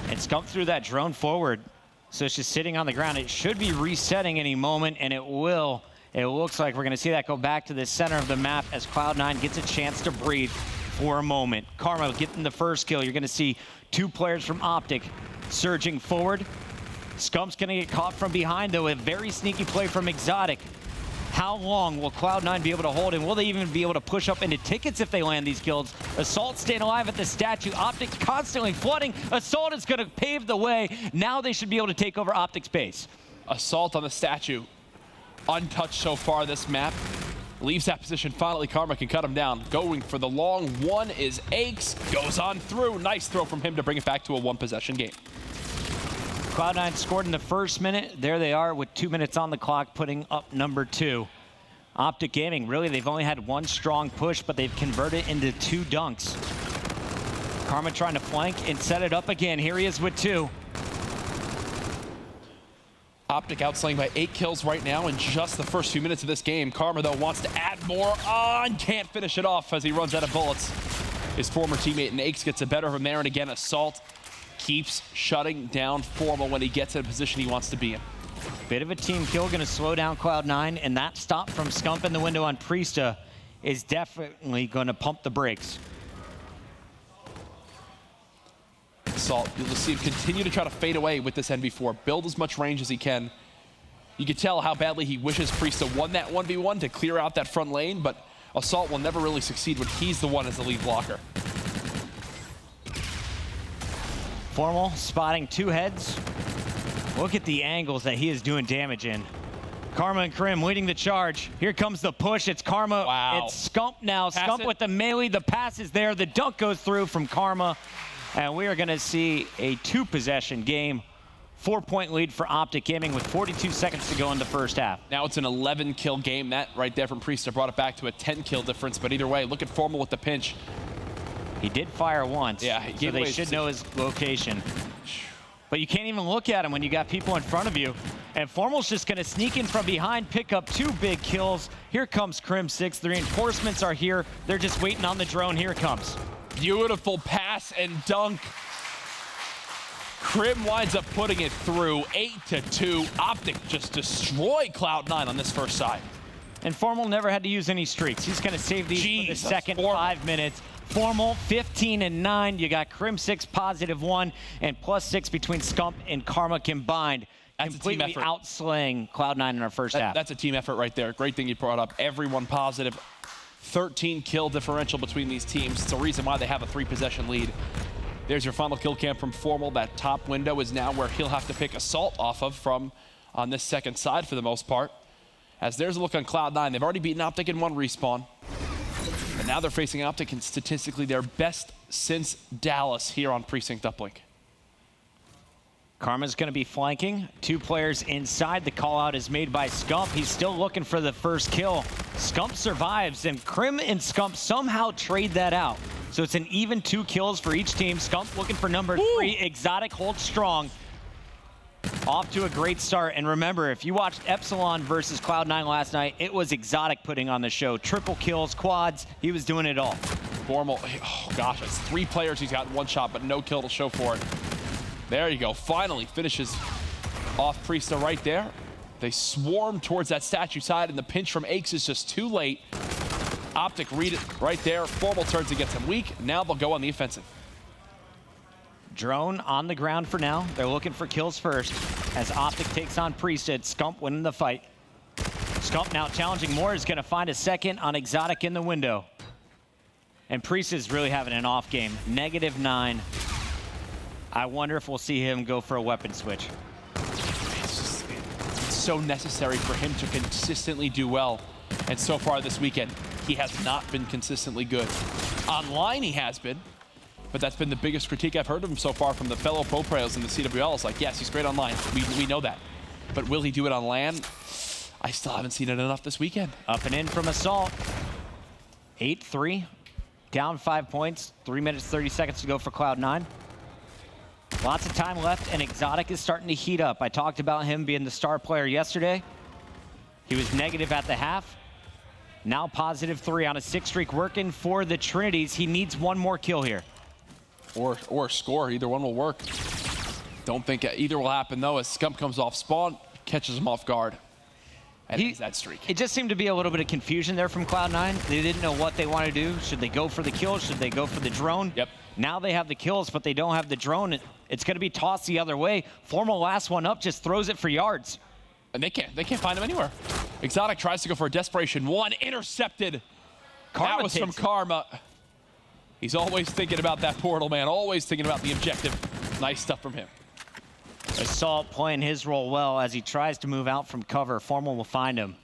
And Scump threw that drone forward, so it's just sitting on the ground. It should be resetting any moment, and it will. It looks like we're going to see that go back to the center of the map as Cloud9 gets a chance to breathe for a moment. Karma getting the first kill. You're going to see 2 players from OpTic surging forward. Scump's going to get caught from behind, though. A very sneaky play from Exotic. How long will Cloud9 be able to hold, and will they even be able to push up into tickets if they land these kills? Assault staying alive at the Statue. OpTic constantly flooding. Assault is going to pave the way. Now they should be able to take over OpTic's base. Assault on the Statue. Untouched so far this map. Leaves that position. Finally, Karma can cut him down. Going for the long one is Aches. Goes on through. Nice throw from him to bring it back to a 1-possession game. Cloud9 scored in the first minute. There they are with 2 minutes on the clock, putting up number 2. OpTic Gaming, really, they've only had 1 strong push, but they've converted into 2 dunks. Karma trying to flank and set it up again. Here he is with 2. OpTic outslaying by 8 kills right now in just the first few minutes of this game. Karma, though, wants to add more on. Can't finish it off as he runs out of bullets. His former teammate and Aches gets the better of him there, and again, Assault keeps shutting down Formal when he gets in a position he wants to be in. Bit of a team kill, going to slow down Cloud9, and that stop from Scump in the window on Priesta is definitely going to pump the brakes. Assault, you'll see him continue to try to fade away with this NV4, build as much range as he can. You can tell how badly he wishes Priesta won that 1v1 to clear out that front lane, but Assault will never really succeed when he's the one as the lead blocker. Formal spotting 2 heads. Look at the angles that he is doing damage in. Karma and Crim leading the charge. Here comes the push. It's Karma. Wow. It's Scump now. Scump with the melee. The pass is there. The dunk goes through from Karma. And we are going to see a 2-possession game 4-point lead for OpTic Gaming with 42 seconds to go in the first half. Now it's an 11-kill game. That right there from Priester brought it back to a 10-kill difference. But either way, look at Formal with the pinch. He did fire once, Yeah, he so gave they away should know his location. But you can't even look at him when you got people in front of you. And Formal's just going to sneak in from behind, pick up 2 big kills. Here comes Crim6. The reinforcements are here. They're just waiting on the drone. Here it comes. Beautiful pass and dunk. Crim winds up putting it through 8-2. OpTic just destroyed Cloud9 on this first side. And Formal never had to use any streaks. He's going to save these for the second 5 minutes. Formal 15-9. You got Crim6 +1 and +6 between Scump and Karma combined. That's completely a team effort. Outslaying Cloud9 in our first half. That's a team effort right there. Great thing you brought up. Everyone positive. 13 kill differential between these teams. It's the reason why they have a 3-possession lead. There's your final kill cam from Formal. That top window is now where he'll have to pick Assault off of from on this second side for the most part. As there's a look on Cloud9. They've already beaten OpTic in 1 respawn. And now they're facing OpTic and statistically their best since Dallas here on Precinct Uplink. Karma's going to be flanking. 2 players inside. The call out is made by Scump. He's still looking for the first kill. Scump survives, and Crim and Scump somehow trade that out. So it's an even 2 kills for each team. Scump looking for number 3. Exotic holds strong. Off to a great start. And remember, if you watched Epsilon versus Cloud9 last night, it was Exotic putting on the show. Triple kills, quads. He was doing it all. Formal, oh gosh, it's 3 players he's got in 1 shot, but no kill to show for it. There you go, finally finishes off Priesta right there. They swarm towards that statue side, and the pinch from Aches is just too late. OpTic read it right there. Formal turns against him weak. Now they'll go on the offensive. Drone on the ground for now. They're looking for kills first as OpTic takes on Priesthood. Scump winning the fight. Scump now challenging more. Is going to find a second on Exotic in the window. And Priest is really having an off game. -9. I wonder if we'll see him go for a weapon switch. It's so necessary for him to consistently do well. And so far this weekend, he has not been consistently good. Online, he has been. But that's been the biggest critique I've heard of him so far from the fellow pro players in the CWL. It's like, yes, he's great online. We know that. But will he do it on LAN? I still haven't seen it enough this weekend. Up and in from Assault. 8-3. Down 5 points. 3 minutes, 30 seconds to go for Cloud9. Lots of time left, and Exotic is starting to heat up. I talked about him being the star player yesterday. He was negative at the half. Now +3 on a 6 streak working for the Trinities. He needs 1 more kill here. Or score. Either one will work. Don't think either will happen, though, as Scump comes off spawn, catches him off guard. And ends that streak. It just seemed to be a little bit of confusion there from Cloud9. They didn't know what they want to do. Should they go for the kill? Should they go for the drone? Yep. Now they have the kills, but they don't have the drone. It's going to be tossed the other way. Formal last one up just throws it for yards. And they can't find him anywhere. Exotic tries to go for a desperation 1, intercepted. Karma that was from Karma. He's always thinking about that portal, man. Always thinking about the objective. Nice stuff from him. Assault playing his role well as he tries to move out from cover. Formal will find him.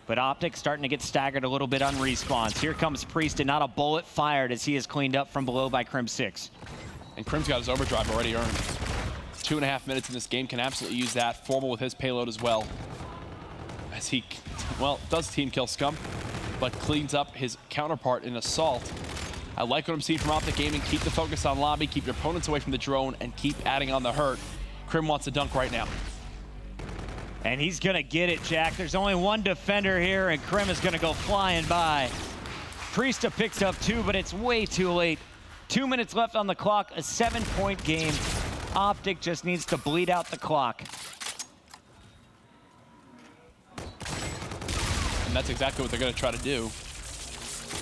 But OpTic starting to get staggered a little bit on respawns. Here comes Priest, and not a bullet fired as he is cleaned up from below by Crim6. And Crim's got his overdrive already earned. 2.5 minutes in this game, can absolutely use that. Formal with his payload as well. As he, well, does team kill Scump, but cleans up his counterpart in Assault. I like what I'm seeing from OpTic Gaming. Keep the focus on lobby, keep your opponents away from the drone, and keep adding on the hurt. Crim wants a dunk right now. And he's going to get it, Jack. There's only 1 defender here, and Crim is going to go flying by. Priesta picks up 2, but it's way too late. 2 minutes left on the clock, a 7-point game. OpTic just needs to bleed out the clock. And that's exactly what they're going to try to do.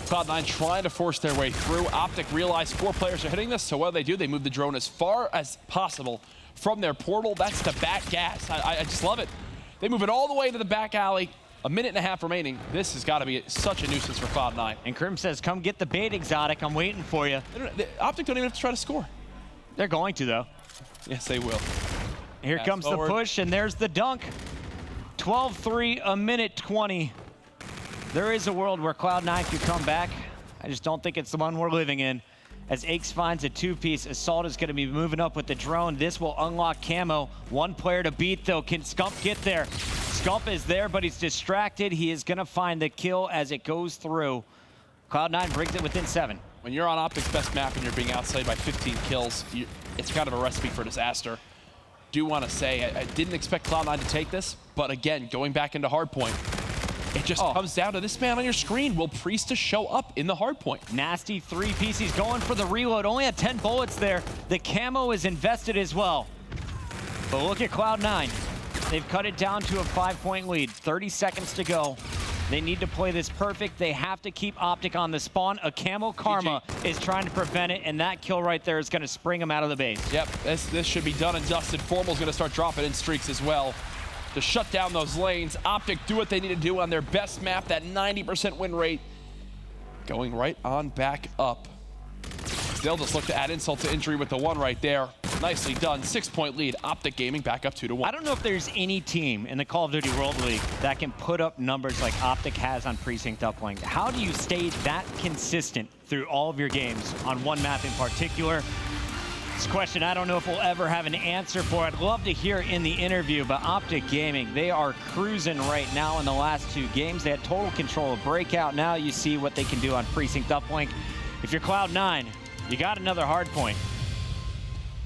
Cloud9 trying to force their way through. OpTic realize 4 players are hitting this, so what do? They move the drone as far as possible from their portal. That's the back gas. I just love it. They move it all the way to the back alley. 1.5 minutes remaining. This has got to be such a nuisance for Cloud9. And Crim says, come get the bait, Exotic. I'm waiting for you. OpTic don't even have to try to score. They're going to, though. Yes, they will. Here Fast comes forward. the push, and there's the dunk. 12-3, 1:20. There is a world where Cloud9 could come back. I just don't think it's the one we're living in. As Aches finds a two-piece, Assault is going to be moving up with the drone. This will unlock camo. One player to beat, though. Can Scump get there? Scump is there, but he's distracted. He is going to find the kill as it goes through. Cloud9 brings it within 7. When you're on OpTic's best map and you're being outside by 15 kills, it's kind of a recipe for disaster. Do want to say, I didn't expect Cloud9 to take this, but again, going back into hardpoint, it just comes down to this man on your screen. Will Priesta show up in the hardpoint? Nasty three-piece. He's going for the reload. Only had 10 bullets there. The camo is invested as well. But look at Cloud9. They've cut it down to a 5-point lead. 30 seconds to go. They need to play this perfect. They have to keep OpTic on the spawn. A camo Karma is trying to prevent it, and that kill right there is going to spring him out of the base. Yep, this should be done and dusted. Formal's going to start dropping in streaks as well to shut down those lanes. OpTic do what they need to do on their best map, that 90% win rate. Going right on back up. They'll just look to add insult to injury with the one right there. Nicely done. 6-point lead. OpTic Gaming back up 2-1. I don't know if there's any team in the Call of Duty World League that can put up numbers like OpTic has on Precinct Uplink. How do you stay that consistent through all of your games on one map in particular? This question I don't know if we'll ever have an answer for. I'd love to hear in the interview, but OpTic Gaming, they are cruising right now in the last 2 games. They had total control of Breakout. Now you see what they can do on Precinct Uplink. If you're Cloud9, you got another hard point.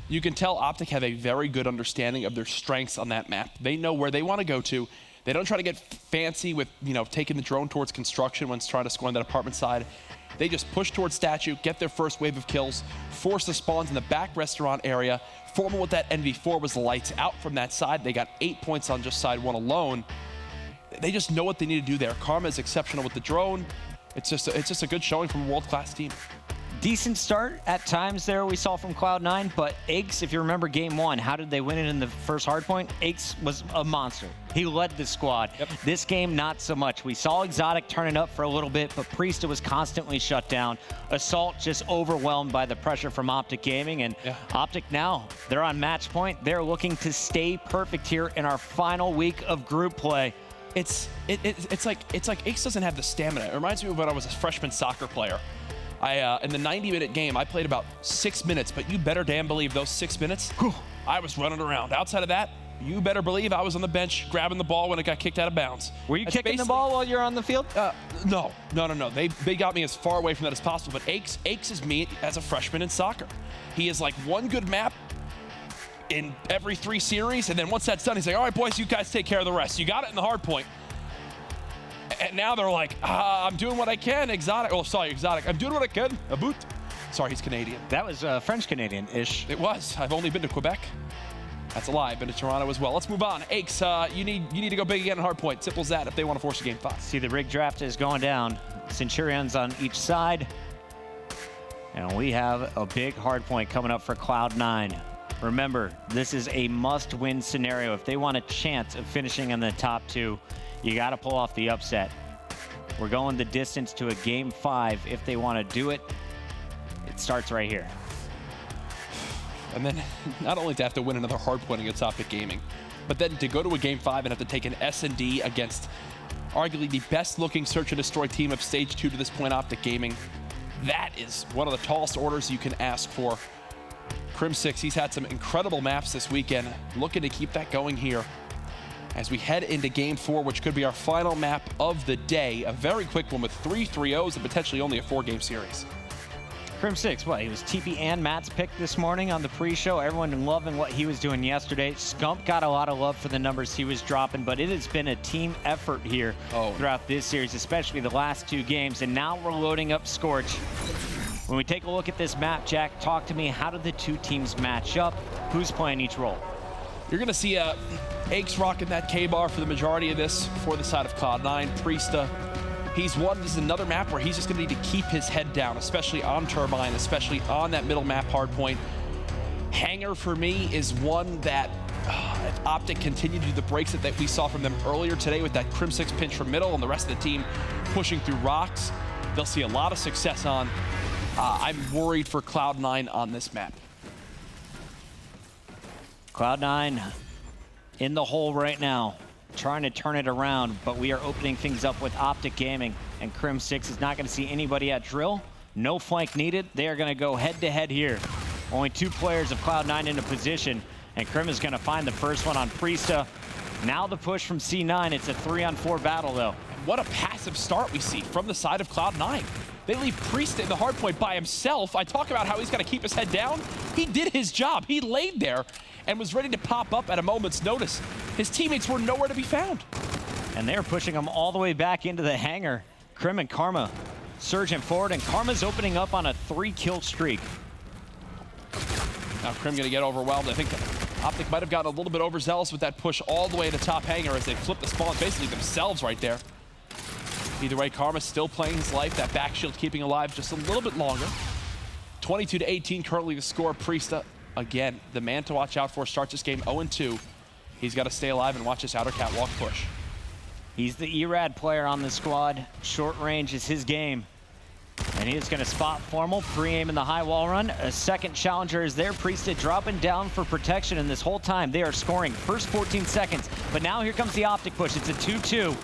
You can tell OpTic have a very good understanding of their strengths on that map. They know where they want to go to. They don't try to get fancy with, taking the drone towards construction when it's trying to score on that apartment side. They just push towards statue, get their first wave of kills, force the spawns in the back restaurant area. Formal with that NV4 was lights out from that side. They got 8 points on just side 1 alone. They just know what they need to do there. Karma is exceptional with the drone. It's just a good showing from a world-class team. Decent start at times there we saw from Cloud9, but Aches, if you remember game 1, how did they win it in the first hardpoint? Aches was a monster. He led the squad. Yep. This game, not so much. We saw Exotic turning up for a little bit, but Priesta was constantly shut down. Assault just overwhelmed by the pressure from OpTic Gaming, and OpTic now, they're on match point. They're looking to stay perfect here in our final week of group play. It's like Aches doesn't have the stamina. It reminds me of when I was a freshman soccer player. In the 90-minute game, I played about 6 minutes, but you better damn believe those 6 minutes, I was running around. Outside of that, you better believe I was on the bench grabbing the ball when it got kicked out of bounds. Were you kicking the ball while you're on the field? No. They got me as far away from that as possible, but Aches is me as a freshman in soccer. He is like one good map in every 3 series, and then once that's done, he's like, all right, boys, you guys take care of the rest. You got it in the hard point. And now they're like, I'm doing what I can, Exotic. Oh, sorry, Exotic. I'm doing what I can. A boot. Sorry, he's Canadian. That was French-Canadian-ish. It was. I've only been to Quebec. That's a lie. I've been to Toronto as well. Let's move on. Aches, you need to go big again in hardpoint. Simple as that if they want to force a game 5. See, the rig draft is going down. Centurions on each side. And we have a big hardpoint coming up for Cloud9. Remember, this is a must-win scenario. If they want a chance of finishing in the top 2, you got to pull off the upset. We're going the distance to a game 5. If they want to do it, it starts right here. And then not only to have to win another hardpoint against OpTic Gaming, but then to go to a game 5 and have to take an S&D against arguably the best-looking search and destroy team of stage 2 to this point, OpTic Gaming. That is one of the tallest orders you can ask for. Crim6, he's had some incredible maps this weekend, looking to keep that going here as we head into game 4, which could be our final map of the day. A very quick one with 3 3-0s and potentially only a 4-game series. Crim6, what, he was TP and Matt's pick this morning on the pre-show. Everyone loving what he was doing yesterday. Scump got a lot of love for the numbers he was dropping, but it has been a team effort here throughout this series, especially the last 2 games, and now we're loading up Scorch. When we take a look at this map, Jack, talk to me. How do the 2 teams match up? Who's playing each role? You're going to see Aches rocking that K-bar for the majority of this for the side of Cloud9. Priesta, this is another map where he's just going to need to keep his head down, especially on Turbine, especially on that middle map hardpoint. Hangar, for me, is one that if OpTic continue to do the breaks that we saw from them earlier today with that Crim6 pinch from middle and the rest of the team pushing through rocks, they'll see a lot of success on. I'm worried for Cloud9 on this map. Cloud9 in the hole right now, trying to turn it around, but we are opening things up with OpTic Gaming, and Crim6 is not going to see anybody at drill. No flank needed. They are going to go head-to-head here. Only 2 players of Cloud9 in a position, and Krim is going to find the first one on Priesta. Now the push from C9. It's a 3-on-4 battle, though. What a passive start we see from the side of Cloud9. They leave Priesta in the hard point by himself. I talk about how he's got to keep his head down. He did his job. He laid there and was ready to pop up at a moment's notice. His teammates were nowhere to be found. And they're pushing him all the way back into the hangar. Krim and Karma surging forward, and Karma's opening up on a 3-kill streak. Now Krim going to get overwhelmed. I think OpTic might have gotten a little bit overzealous with that push all the way to top hangar as they flip the spawn basically themselves right there. Either way, Karma's still playing his life. That back shield keeping alive just a little bit longer. 22-18 currently the score. Priesta, again, the man to watch out for. Starts this game 0-2. He's got to stay alive and watch this outer catwalk push. He's the ERAD player on the squad. Short range is his game. And he is going to spot Formal, pre-aim in the high wall run. A second challenger is there. Priesta dropping down for protection, and this whole time they are scoring first 14 seconds. But now here comes the OpTic push. It's a 2-2.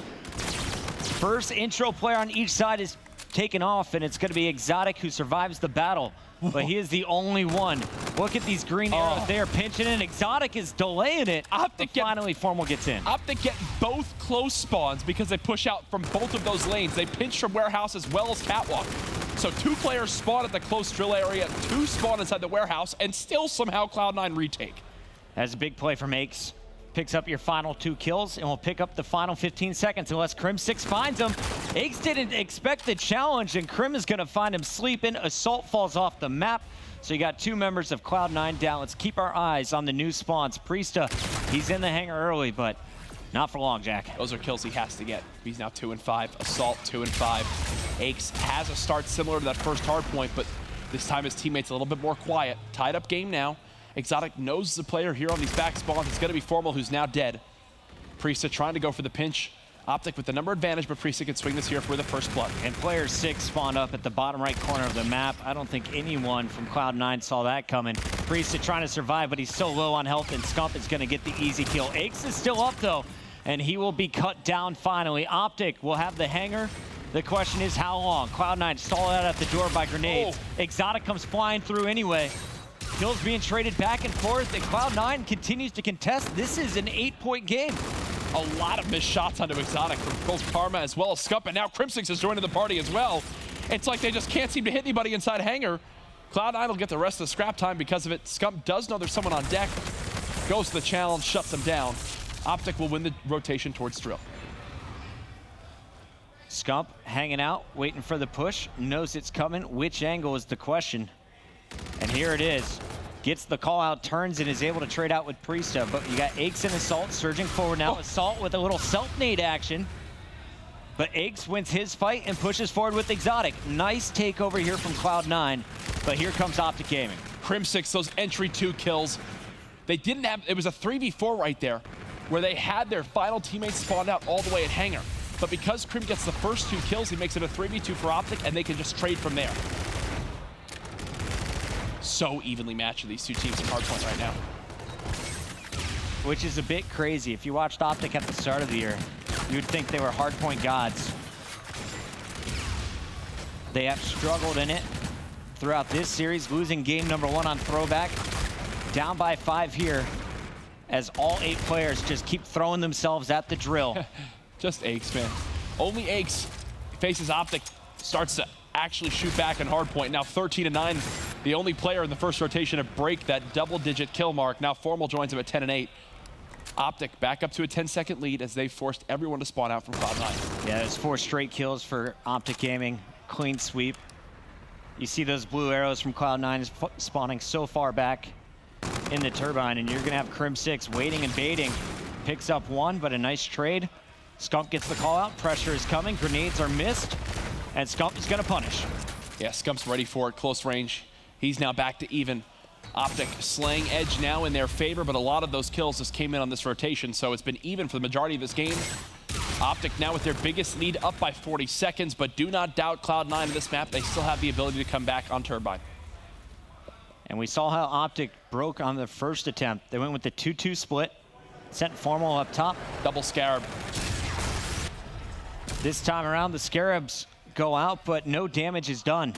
First intro player on each side is taken off, and it's going to be Exotic who survives the battle. But he is the only one. Look at these green arrows. They are pinching in. Exotic is delaying it. Finally, Formal gets in. OpTic get both close spawns because they push out from both of those lanes. They pinch from warehouse as well as catwalk. So 2 players spawn at the close drill area, 2 spawn inside the warehouse, and still somehow Cloud9 retake. That's a big play from Aches. Picks up your final 2 kills, and will pick up the final 15 seconds unless Crim6 finds him. Aches didn't expect the challenge, and Krim is going to find him sleeping. Assault falls off the map. So you got 2 members of Cloud9 down. Let's keep our eyes on the new spawns. Priesta, he's in the hangar early, but not for long, Jack. Those are kills he has to get. He's now 2-5. Assault 2-5. Aches has a start similar to that first hard point, but this time his teammates a little bit more quiet. Tied up game now. Exotic knows the player here on these back spawns. It's going to be Formal, who's now dead. Priesta trying to go for the pinch. OpTic with the number advantage, but Priesta can swing this here for the first blood. And player 6 spawned up at the bottom right corner of the map. I don't think anyone from Cloud9 saw that coming. Priesta trying to survive, but he's so low on health, and Scump is going to get the easy kill. Aches is still up, though, and he will be cut down finally. OpTic will have the hangar. The question is how long? Cloud9 stalled out at the door by grenades. Exotic comes flying through anyway. Kills being traded back and forth, and Cloud9 continues to contest. This is an 8-point game. A lot of missed shots onto Exotic from both Karma as well as Scump, and now Crim6 is joining the party as well. It's like they just can't seem to hit anybody inside hangar. Cloud9 will get the rest of the scrap time because of it. Scump does know there's someone on deck. Goes to the challenge, shuts him down. OpTic will win the rotation towards drill. Scump hanging out, waiting for the push. Knows it's coming. Which angle is the question? And here it is. Gets the call out, turns, and is able to trade out with Priesta. But you got Aches and Assault surging forward now. Assault with a little self-nade action. But Aches wins his fight and pushes forward with Exotic. Nice takeover here from Cloud9. But here comes OpTic Gaming. Crim6, those entry 2 kills. They didn't have, it was a 3v4 right there, where they had their final teammates spawned out all the way at hangar. But because Krim gets the first 2 kills, he makes it a 3v2 for OpTic, and they can just trade from there. So evenly matched these 2 teams in hardpoint right now. Which is a bit crazy. If you watched OpTic at the start of the year, you'd think they were hardpoint gods. They have struggled in it throughout this series, losing game number 1 on throwback. Down by 5 here, as all 8 players just keep throwing themselves at the drill. Just Aches, man. Only Aches faces OpTic, starts to actually shoot back in hardpoint. Now 13-9, the only player in the first rotation to break that double-digit kill mark. Now Formal joins him at 10-8. OpTic back up to a 10-second lead as they forced everyone to spawn out from Cloud9. Yeah, there's 4 straight kills for OpTic Gaming. Clean sweep. You see those blue arrows from Cloud9 spawning so far back in the turbine, and you're gonna have Crim6 waiting and baiting. Picks up 1, but a nice trade. Scump gets the call out, pressure is coming, grenades are missed, and Scump is gonna punish. Yeah, Scump's ready for it, close range. He's now back to even. OpTic slaying edge now in their favor, but a lot of those kills just came in on this rotation, so it's been even for the majority of this game. OpTic now with their biggest lead up by 40 seconds, but do not doubt Cloud9 in this map. They still have the ability to come back on Turbine. And we saw how OpTic broke on the first attempt. They went with the 2-2 split, sent Formal up top. Double Scarab. This time around, the Scarabs go out, but no damage is done.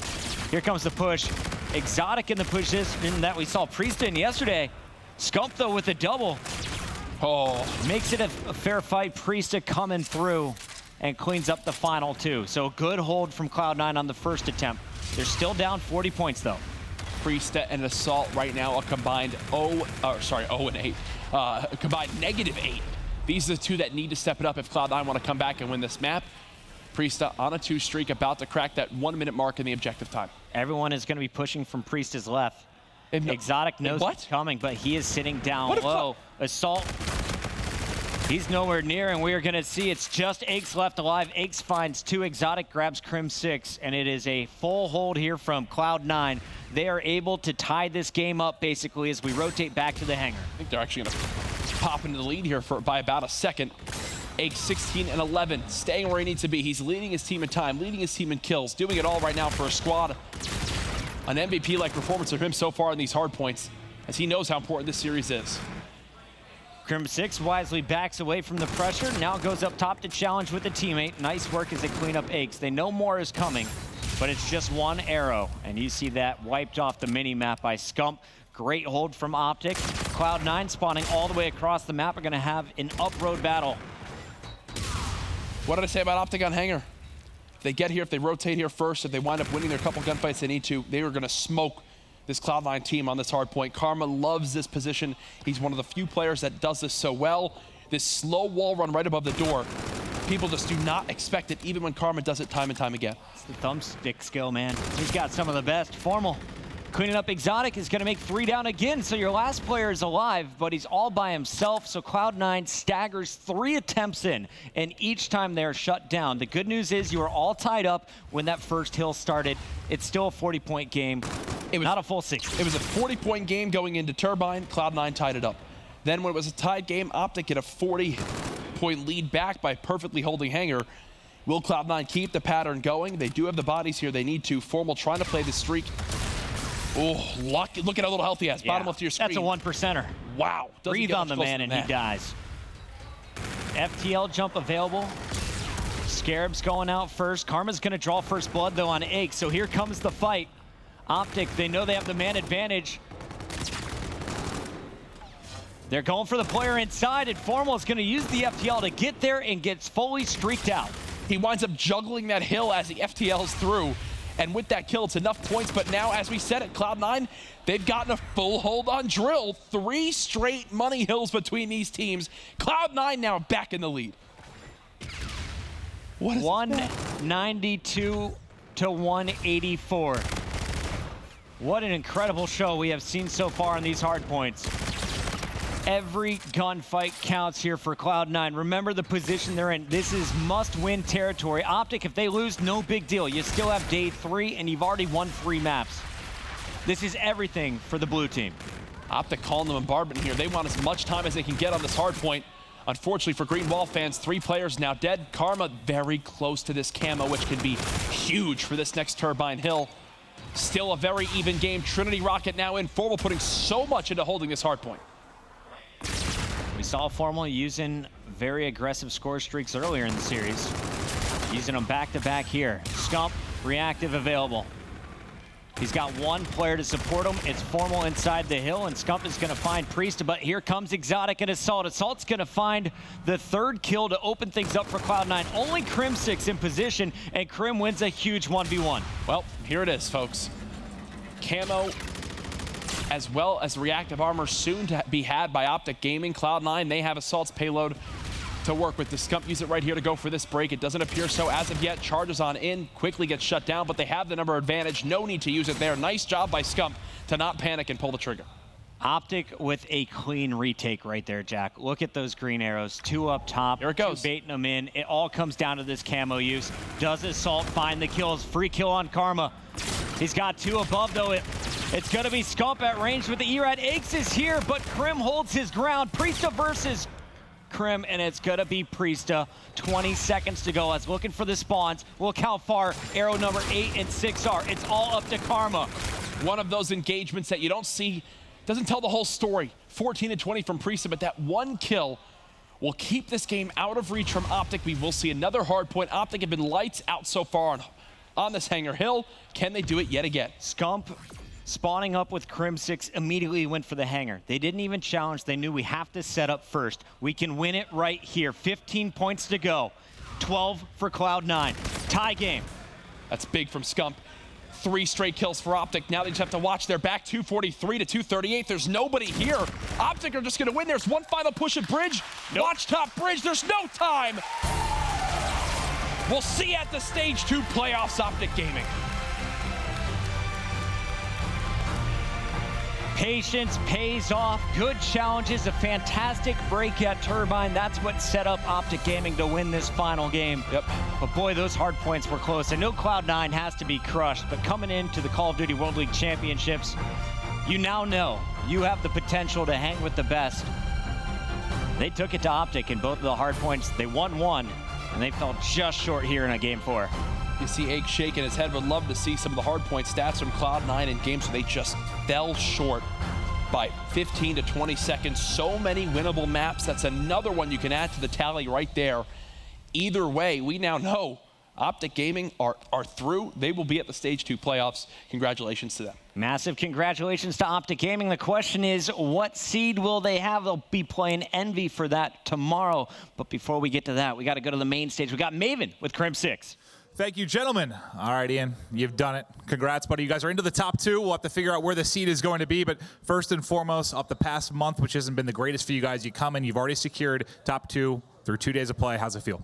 Here comes the push. Exotic in the position that we saw Priest in yesterday. Scump, though, with a double. Oh. Makes it a fair fight. Priesta coming through and cleans up the final two. So good hold from Cloud9 on the first attempt. They're still down 40 points, though. Priesta and Assault right now a combined 0 and 8. Combined -8. These are the two that need to step it up if Cloud9 want to come back and win this map. Priesta on a 2 streak, about to crack that 1 minute mark in the objective time. Everyone is going to be pushing from Priesta's left. Exotic knows what's coming, but he is sitting down low. Assault, he's nowhere near, and we are going to see it's just Aches left alive. Aches finds 2, Exotic grabs Crim 6, and it is a full hold here from Cloud9. They are able to tie this game up, basically, as we rotate back to the hangar. I think they're actually going to pop into the lead here by about a second. Aches 16 and 11, staying where he needs to be. He's leading his team in time, leading his team in kills, doing it all right now for a squad. An MVP-like performance of him so far in these hard points, as he knows how important this series is. Crim 6 wisely backs away from the pressure, now goes up top to challenge with a teammate. Nice work as they clean up Aches. They know more is coming, but it's just one arrow, and you see that wiped off the mini-map by Scump. Great hold from OpTic. Cloud9 spawning all the way across the map are going to have an up-road battle. What did I say about OpTic on hangar? If they get here, if they rotate here first, if they wind up winning their couple gunfights they need to, they are going to smoke this Cloud9 team on this hard point. Karma loves this position. He's one of the few players that does this so well. This slow wall run right above the door, people just do not expect it, even when Karma does it time and time again. It's the thumbstick skill, man. He's got some of the best. Formal cleaning up Exotic is going to make 3 down again, so your last player is alive, but he's all by himself, so Cloud9 staggers 3 attempts in, and each time they're shut down. The good news is you are all tied up when that first hill started. It's still a 40-point game. It was not a full 60. It was a 40-point game going into Turbine. Cloud9 tied it up. Then when it was a tied game, OpTic get a 40-point lead back by perfectly holding hangar. Will Cloud9 keep the pattern going? They do have the bodies here they need to. Formal trying to play the streak. Oh, lucky. Look at how little health he has. Bottom left of your screen. That's a 1%er. Wow. Breathe on the man and he dies. FTL jump available. Scarab's going out first. Karma's going to draw first blood, though, on Ache. So here comes the fight. OpTic, they know they have the man advantage. They're going for the player inside, and Formal is going to use the FTL to get there and gets fully streaked out. He winds up juggling that hill as the FTL's through. And with that kill, it's enough points. But now, as we said at Cloud9, they've gotten a full hold on Drill. 3 straight money hills between these teams. Cloud9 now back in the lead. What is 192 to 184. What an incredible show we have seen so far on these hard points. Every gunfight counts here for Cloud9. Remember the position they're in. This is must-win territory. OpTic, if they lose, no big deal. You still have day 3, and you've already won 3 maps. This is everything for the blue team. OpTic calling the bombardment here. They want as much time as they can get on this hard point. Unfortunately for Green Wall fans, 3 players now dead. Karma very close to this camo, which can be huge for this next Turbine Hill. Still a very even game. Trinity Rocket now in. Formal putting so much into holding this hard point. We saw Formal using very aggressive score streaks earlier in the series. Using them back-to-back here. Scump, reactive available. He's got 1 player to support him. It's Formal inside the hill, and Scump is going to find Priest, but here comes Exotic and Assault. Assault's going to find the 3rd kill to open things up for Cloud9. Only Crim 6 in position, and Crim wins a huge 1v1. Well, here it is, folks. Camo, as well as reactive armor, soon to be had by OpTic Gaming. Cloud9, they have Assault's payload to work with. The Scump use it right here to go for this break. It doesn't appear so as of yet. Charges on in, quickly gets shut down, but they have the number advantage. No need to use it there. Nice job by Scump to not panic and pull the trigger. OpTic with a clean retake right there, Jack. Look at those green arrows. 2 up top. Here it goes. 2 baiting them in. It all comes down to this camo use. Does Assault find the kills? Free kill on Karma. He's got 2 above, though. It's going to be Scump at range with the ERAD. Aches is here, but Crim holds his ground. Priesta versus Crim, and it's going to be Priesta. 20 seconds to go. As looking for the spawns. Look how far arrow number 8 and 6 are. It's all up to Karma. One of those engagements that you don't see, doesn't tell the whole story. 14 and 20 from Priesta, but that 1 kill will keep this game out of reach from OpTic. We will see another hard point. OpTic have been lights out so far on this Hanger Hill. Can they do it yet again? Scump spawning up with Crim6 immediately went for the Hanger. They didn't even challenge. They knew we have to set up first. We can win it right here. 15 points to go. 12 for Cloud9. Tie game. That's big from Scump. 3 straight kills for OpTic. Now they just have to watch their back. 243 to 238. There's nobody here. OpTic are just going to win. There's one final push at bridge. Nope. Watch top bridge. There's no time. We'll see at the Stage 2 playoffs, OpTic Gaming. Patience pays off. Good challenges, a fantastic break at Turbine. That's what set up OpTic Gaming to win this final game. Yep. But boy, those hard points were close. I know Cloud9 has to be crushed, but coming into the Call of Duty World League Championships, you now know you have the potential to hang with the best. They took it to OpTic in both of the hard points. They won one, and they fell just short here in a Game 4. You see Ake shaking his head. Would love to see some of the hard point stats from Cloud9 in games where they just fell short by 15 to 20 seconds. So many winnable maps. That's another one you can add to the tally right there. Either way, we now know OpTic Gaming are through. They will be at the Stage 2 playoffs. Congratulations to them. Massive congratulations to OpTic Gaming. The question is, what seed will they have? They'll be playing Envy for that tomorrow. But before we get to that, we got to go to the main stage. We got Maven with Crim6. Thank you, gentlemen. All right, Ian, you've done it. Congrats, buddy. You guys are into the top 2. We'll have to figure out where the seed is going to be. But first and foremost, up the past month, which hasn't been the greatest for you guys, you come in, you've already secured top 2 through 2 days of play. How's it feel?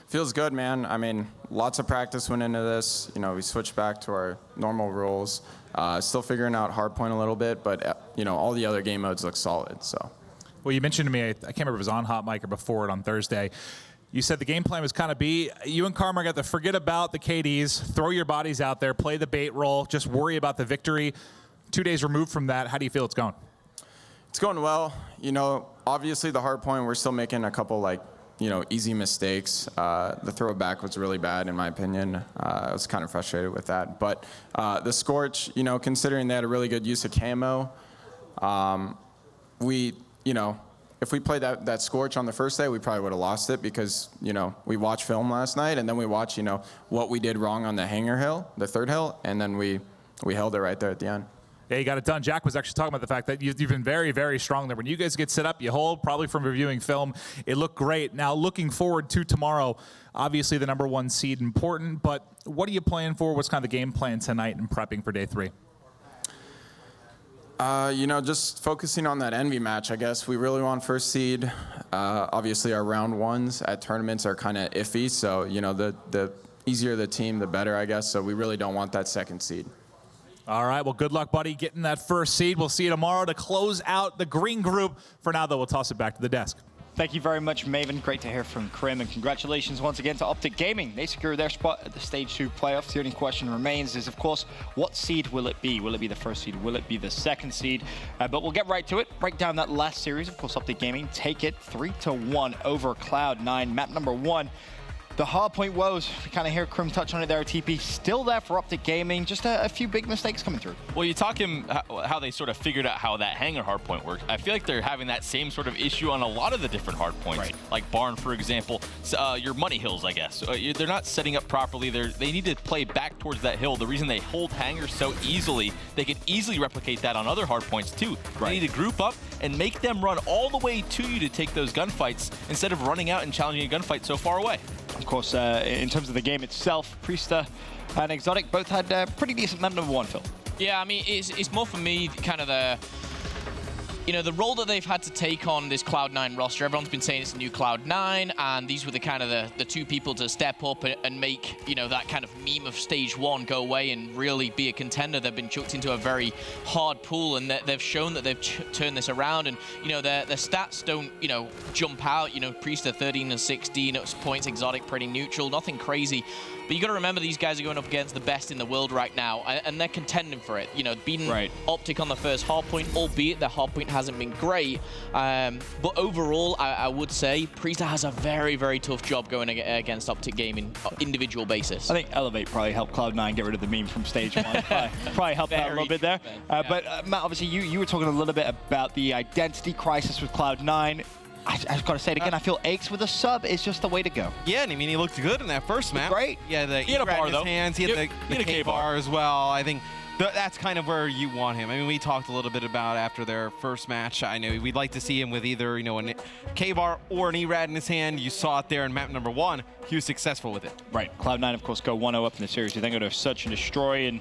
Feels good, man. I mean, lots of practice went into this. You know, we switched back to our normal rules. Still figuring out hardpoint a little bit, but, you know, all the other game modes look solid, so. Well, you mentioned to me, I can't remember if it was on Hot Mic or before it on Thursday, you said the game plan was kind of you and Karma got to forget about the KDs, throw your bodies out there, play the bait role, just worry about the victory. 2 days removed from that, how do you feel it's going? It's going well. You know, obviously the hard point, we're still making a couple, like, you know, easy mistakes. The throw back was really bad, in my opinion. I was kind of frustrated with that. But the Scorch, you know, considering they had a really good use of camo, you know, if we played that Scorch on the first day, we probably would have lost it because, you know, we watched film last night, and then we watched, you know, what we did wrong on the Hanger Hill, the third hill, and then we held it right there at the end. Yeah, you got it done. Jack was actually talking about the fact that you've been very, very strong there. When you guys get set up, you hold, probably from reviewing film. It looked great. Now, looking forward to tomorrow, obviously the #1 seed important, but what are you playing for? What's kind of the game plan tonight and prepping for day 3? You know, just focusing on that Envy match, I guess. We really want first seed. Obviously, our round 1s at tournaments are kind of iffy, so, you know, the easier the team, the better, I guess. So we really don't want that second seed. All right, well, good luck, buddy, getting that first seed. We'll see you tomorrow to close out the green group. For now, though, we'll toss it back to the desk. Thank you very much, Maven. Great to hear from Crim, and congratulations once again to OpTic Gaming. They secured their spot at the Stage 2 playoffs. The only question remains is, of course, what seed will it be? Will it be the first seed? Will it be the second seed? But we'll get right to it. Break down that last series. Of course, OpTic Gaming take it 3-1 over Cloud9. Map #1. The hardpoint woes, we kind of hear Crim touch on it there at TP, still there for OpTic Gaming, just a few big mistakes coming through. Well, you talk how they sort of figured out how that Hanger hardpoint works. I feel like they're having that same sort of issue on a lot of the different hardpoints, right. Like Barn, for example, your money hills, I guess. They're not setting up properly. They need to play back towards that hill. The reason they hold Hanger so easily, they can easily replicate that on other hardpoints too. Right. They need to group up and make them run all the way to you to take those gunfights instead of running out and challenging a gunfight so far away. Of course, in terms of the game itself, Priester and Exotic both had pretty decent map #1, Phil. Yeah, I mean, it's more for me kind of the, you know, the role that they've had to take on this Cloud9 roster. Everyone's been saying it's a new Cloud9, and these were the kind of the two people to step up and make, you know, that kind of meme of Stage 1 go away and really be a contender. They've been chucked into a very hard pool, and they've shown that they've turned this around. And, you know, their stats don't, you know, jump out. You know, Priester 13 and 16 points, Exotic pretty neutral, nothing crazy. But you got to remember, these guys are going up against the best in the world right now, and they're contending for it. You know, beating OpTic on the first hardpoint, albeit their hardpoint hasn't been great. But overall, I would say Priester has a very, very tough job going against OpTic Gaming individual basis. I think Elevate probably helped Cloud9 get rid of the meme from Stage 1. probably helped out a little bit there. But Matt, obviously, you were talking a little bit about the identity crisis with Cloud9. I've got to say it again. I feel Aches with a sub is just the way to go. Yeah, and I mean, he looked good in that first map. Great. Yeah, He had a bar, in his though. hands. He had the K-bar as well. I think that's kind of where you want him. I mean, we talked a little bit about after their first match. I know we'd like to see him with either, a K-bar or an E-Rad in his hand. You saw it there in map number 1. He was successful with it. Right. Cloud9, of course, go 1-0 up in the series. You then go to Search and Destroy, and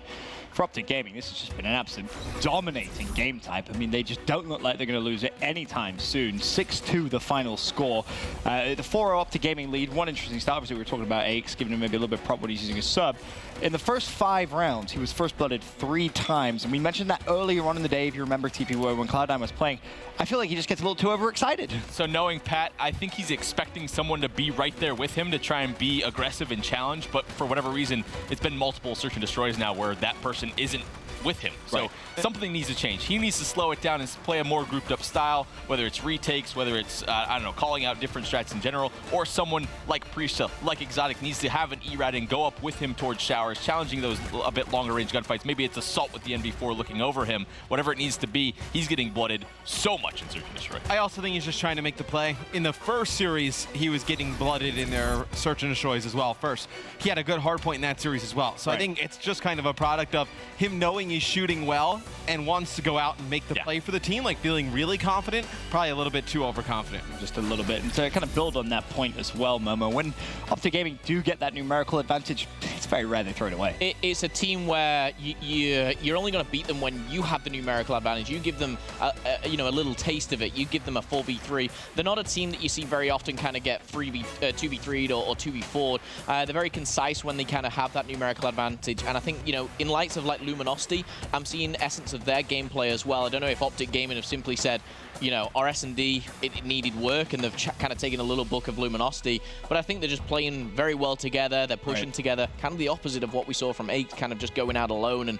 for OpTic Gaming, this has just been an absolute dominating game type. I mean, they just don't look like they're going to lose it anytime soon. 6-2 the final score. The 4-0 OpTic Gaming lead. One interesting start, obviously, we were talking about Aches, giving him maybe a little bit of prop when he's using a sub. In the first 5 rounds, he was first blooded 3 times. And we mentioned that earlier on in the day, if you remember TP, when Cloud9 was playing. I feel like he just gets a little too overexcited. So knowing Pat, I think he's expecting someone to be right there with him to try and be aggressive and challenge, but for whatever reason, it's been multiple search and destroys now where that person isn't with him. So something needs to change. He needs to slow it down and play a more grouped up style, whether it's retakes, whether it's, I don't know, calling out different strats in general, or someone like Priesta, like Exotic, needs to have an E-Rad and go up with him towards showers, challenging those a bit longer range gunfights. Maybe it's Assault with the NV4 looking over him. Whatever it needs to be, he's getting blooded so much in Search and Destroy. I also think he's just trying to make the play. In the first series, he was getting blooded in their Search and Destroys as well. First, he had a good hard point in that series as well. So I think it's just kind of a product of him knowing he's shooting well and wants to go out and make the play for the team, like feeling really confident, probably a little bit too overconfident. Just a little bit. And to kind of build on that point as well, Momo, when OpTic Gaming do get that numerical advantage, it's very rare they throw it away. It's a team where you're only going to beat them when you have the numerical advantage. You give them a little taste of it. You give them a 4v3. They're not a team that you see very often kind of get 2v3'd or 2v4'd. They're very concise when they kind of have that numerical advantage. And I think, in lights of like Luminosity, I'm seeing essence of their gameplay as well. I don't know if OpTic Gaming have simply said, our S&D, it needed work, and they've kind of taken a little book of Luminosity. But I think they're just playing very well together. They're pushing together, kind of the opposite of what we saw from 8, kind of just going out alone. And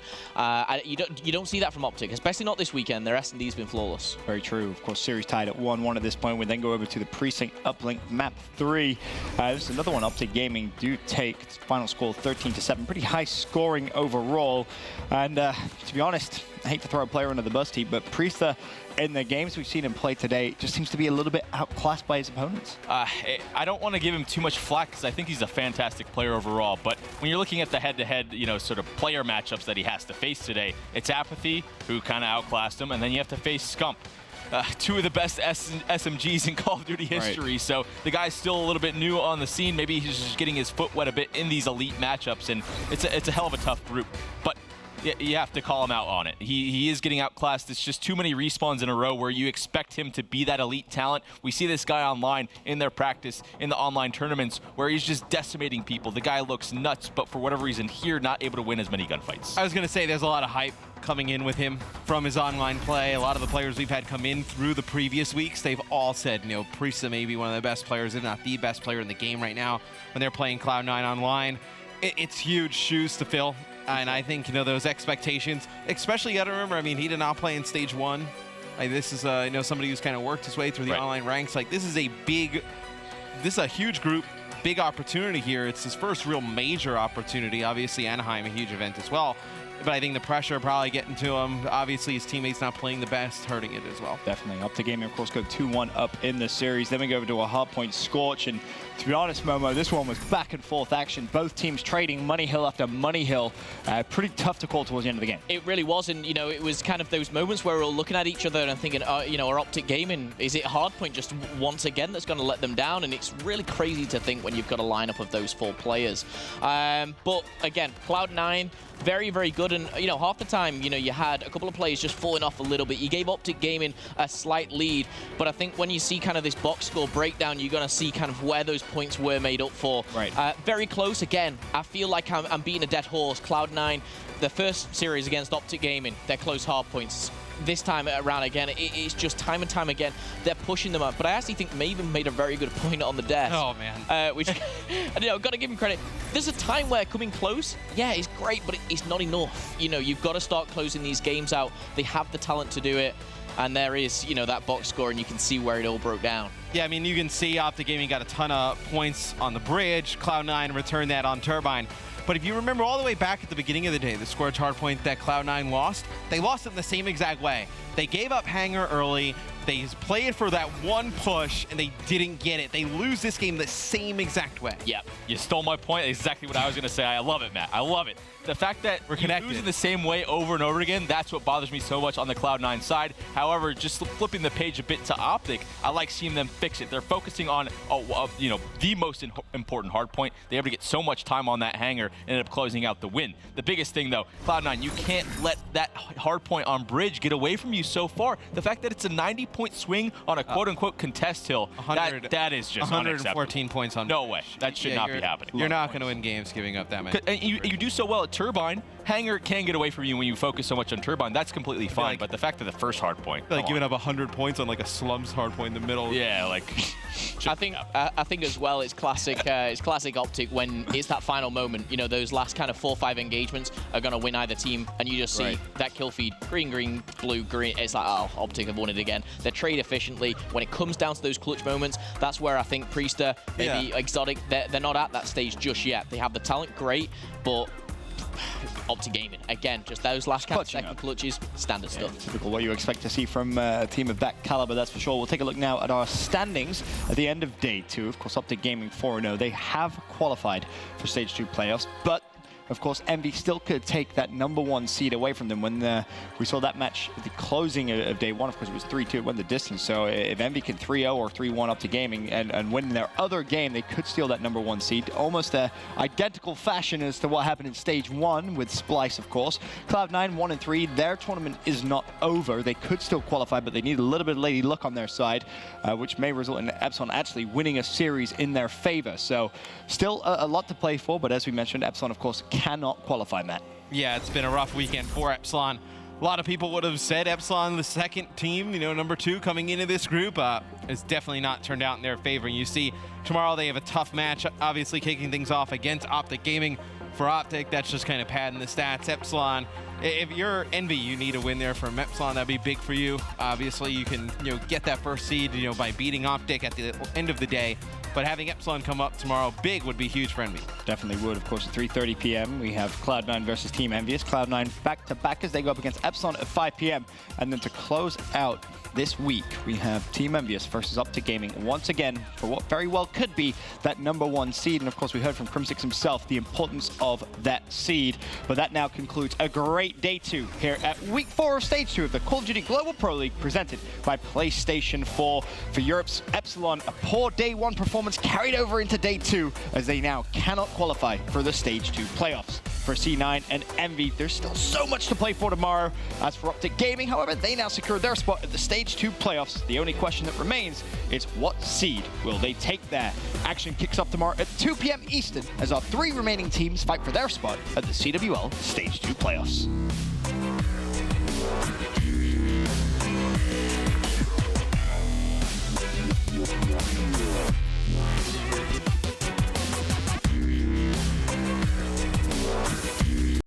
you don't see that from OpTic, especially not this weekend. Their S&D's been flawless. Very true. Of course, series tied at 1-1 at this point. We then go over to the Precinct Uplink map 3. This is another one OpTic Gaming do take. Final score 13-7. Pretty high scoring overall. And to be honest, I hate to throw a player under the bus, team, but Priesta, in the games we've seen him play today, just seems to be a little bit outclassed by his opponents. I don't want to give him too much flack because I think he's a fantastic player overall, but when you're looking at the head-to-head, sort of player matchups that he has to face today, it's Apathy, who kind of outclassed him, and then you have to face Scump. 2 of the best SMGs in Call of Duty history, so the guy's still a little bit new on the scene. Maybe he's just getting his foot wet a bit in these elite matchups, and it's a hell of a tough group. But you have to call him out on it. He is getting outclassed. It's just too many respawns in a row where you expect him to be that elite talent. We see this guy online in their practice, in the online tournaments, where he's just decimating people. The guy looks nuts, but for whatever reason here, not able to win as many gunfights. I was going to say there's a lot of hype coming in with him from his online play. A lot of the players we've had come in through the previous weeks, they've all said, Priesta may be one of the best players, if not the best player in the game right now when they're playing Cloud9 online. It's huge shoes to fill. And I think, those expectations, especially you got to remember, he did not play in stage 1. This is, somebody who's kind of worked his way through the online ranks. This is a huge group, big opportunity here. It's his first real major opportunity. Obviously, Anaheim, a huge event as well. But I think the pressure probably getting to him. Obviously, his teammates not playing the best, hurting it as well. Definitely. OpTic Gaming, of course, go 2-1 up in the series. Then we go over to a hardpoint Scorch. And to be honest, Momo, this one was back and forth action. Both teams trading money hill after money hill. Pretty tough to call towards the end of the game. It really was. And, it was kind of those moments where we're all looking at each other and thinking, our OpTic Gaming, is it hardpoint just once again that's going to let them down? And it's really crazy to think when you've got a lineup of those 4 players. But, again, Cloud9, very, very good. And, half the time, you had a couple of players just falling off a little bit. You gave OpTic Gaming a slight lead. But I think when you see kind of this box score breakdown, you're going to see kind of where those points were made up for. Right. Very close again. I feel like I'm beating a dead horse. Cloud9, the first series against OpTic Gaming, they're close hard points. This time around again, it's just time and time again, they're pushing them up. But I actually think Maven made a very good point on the desk. Oh, man. Which, got to give him credit. There's a time where coming close, yeah, it's great, but it's not enough. You've got to start closing these games out. They have the talent to do it. And there is, that box score, and you can see where it all broke down. Yeah, you can see OpTic Gaming got a ton of points on the bridge. Cloud9 returned that on Turbine. But if you remember all the way back at the beginning of the day, the Scorch hardpoint that Cloud9 lost, they lost it in the same exact way. They gave up Hangar early. They played for that one push, and they didn't get it. They lose this game the same exact way. Yeah, you stole my point. Exactly what I was going to say. I love it, Matt. I love it. The fact that we're losing the same way over and over again, that's what bothers me so much on the Cloud9 side. However, just flipping the page a bit to OpTic, I like seeing them fix it. They're focusing on, the most important hard point. They able to get so much time on that hanger and end up closing out the win. The biggest thing, though, Cloud9, you can't let that hard point on bridge get away from you so far. The fact that it's a 90-point swing on a quote-unquote contest hill, that is just 114 points on no way. That should not be happening. You're not going to win games giving up that many. And you do so well at Turbine. Hanger can get away from you when you focus so much on Turbine. That's completely fine. But the fact that the first hard point, like giving up 100 points on like a slums hard point in the middle. Yeah, like. I think as well it's classic OpTic when it's that final moment. You know, those last kind of 4 or 5 engagements are going to win either team, and you just see that kill feed green, green, blue, green. It's like, oh, OpTic have won it again. They trade efficiently. When it comes down to those clutch moments, that's where I think Priester, maybe Exotic, they're not at that stage just yet. They have the talent, great, but OpTic Gaming, again, just those last couple second clutches, standard stuff. Typical what you expect to see from a team of that caliber, that's for sure. We'll take a look now at our standings at the end of day 2. Of course, OpTic Gaming 4-0. They have qualified for Stage 2 playoffs, but of course, Envy still could take that #1 seed away from them. When we saw that match at the closing of day 1, of course, it was 3-2, it went the distance. So if Envy can 3-0 or 3-1 up to Gaming and win their other game, they could steal that #1 seed. Almost a identical fashion as to what happened in Stage 1 with Splice, of course. Cloud9 1-3, their tournament is not over. They could still qualify, but they need a little bit of lady luck on their side, which may result in Epsilon actually winning a series in their favor. So still a lot to play for, but as we mentioned, Epsilon, of course, cannot qualify, Matt. Yeah, it's been a rough weekend for Epsilon. A lot of people would have said Epsilon, the second team, number 2 coming into this group, has definitely not turned out in their favor. And you see, tomorrow they have a tough match, obviously kicking things off against OpTic Gaming. For OpTic, that's just kind of padding the stats. Epsilon, if you're Envy, you need a win there from Epsilon. That'd be big for you. Obviously, you can get that first seed by beating OpTic at the end of the day. But having Epsilon come up tomorrow big would be huge for Envy. Definitely would. Of course, at 3:30 p.m. we have Cloud9 versus Team Envious. Cloud9 back-to-back as they go up against Epsilon at 5 p.m. And then to close out this week, we have Team Envious versus OpTic Gaming once again for what very well could be that #1 seed. And of course, we heard from Crimsix himself the importance of that seed. But that now concludes a great day 2 here at week 4 of stage 2 of the Call of Duty Global Pro League presented by PlayStation 4. For Europe's Epsilon, a poor day 1 performance carried over into day 2 as they now cannot qualify for the stage 2 playoffs. For C9 and Envy, there's still so much to play for tomorrow. As for OpTic Gaming, however, they now secure their spot at the stage 2 playoffs. The only question that remains is what seed will they take there? Action kicks off tomorrow at 2 p.m. Eastern as our 3 remaining teams fight for their spot at the CWL stage 2 playoffs.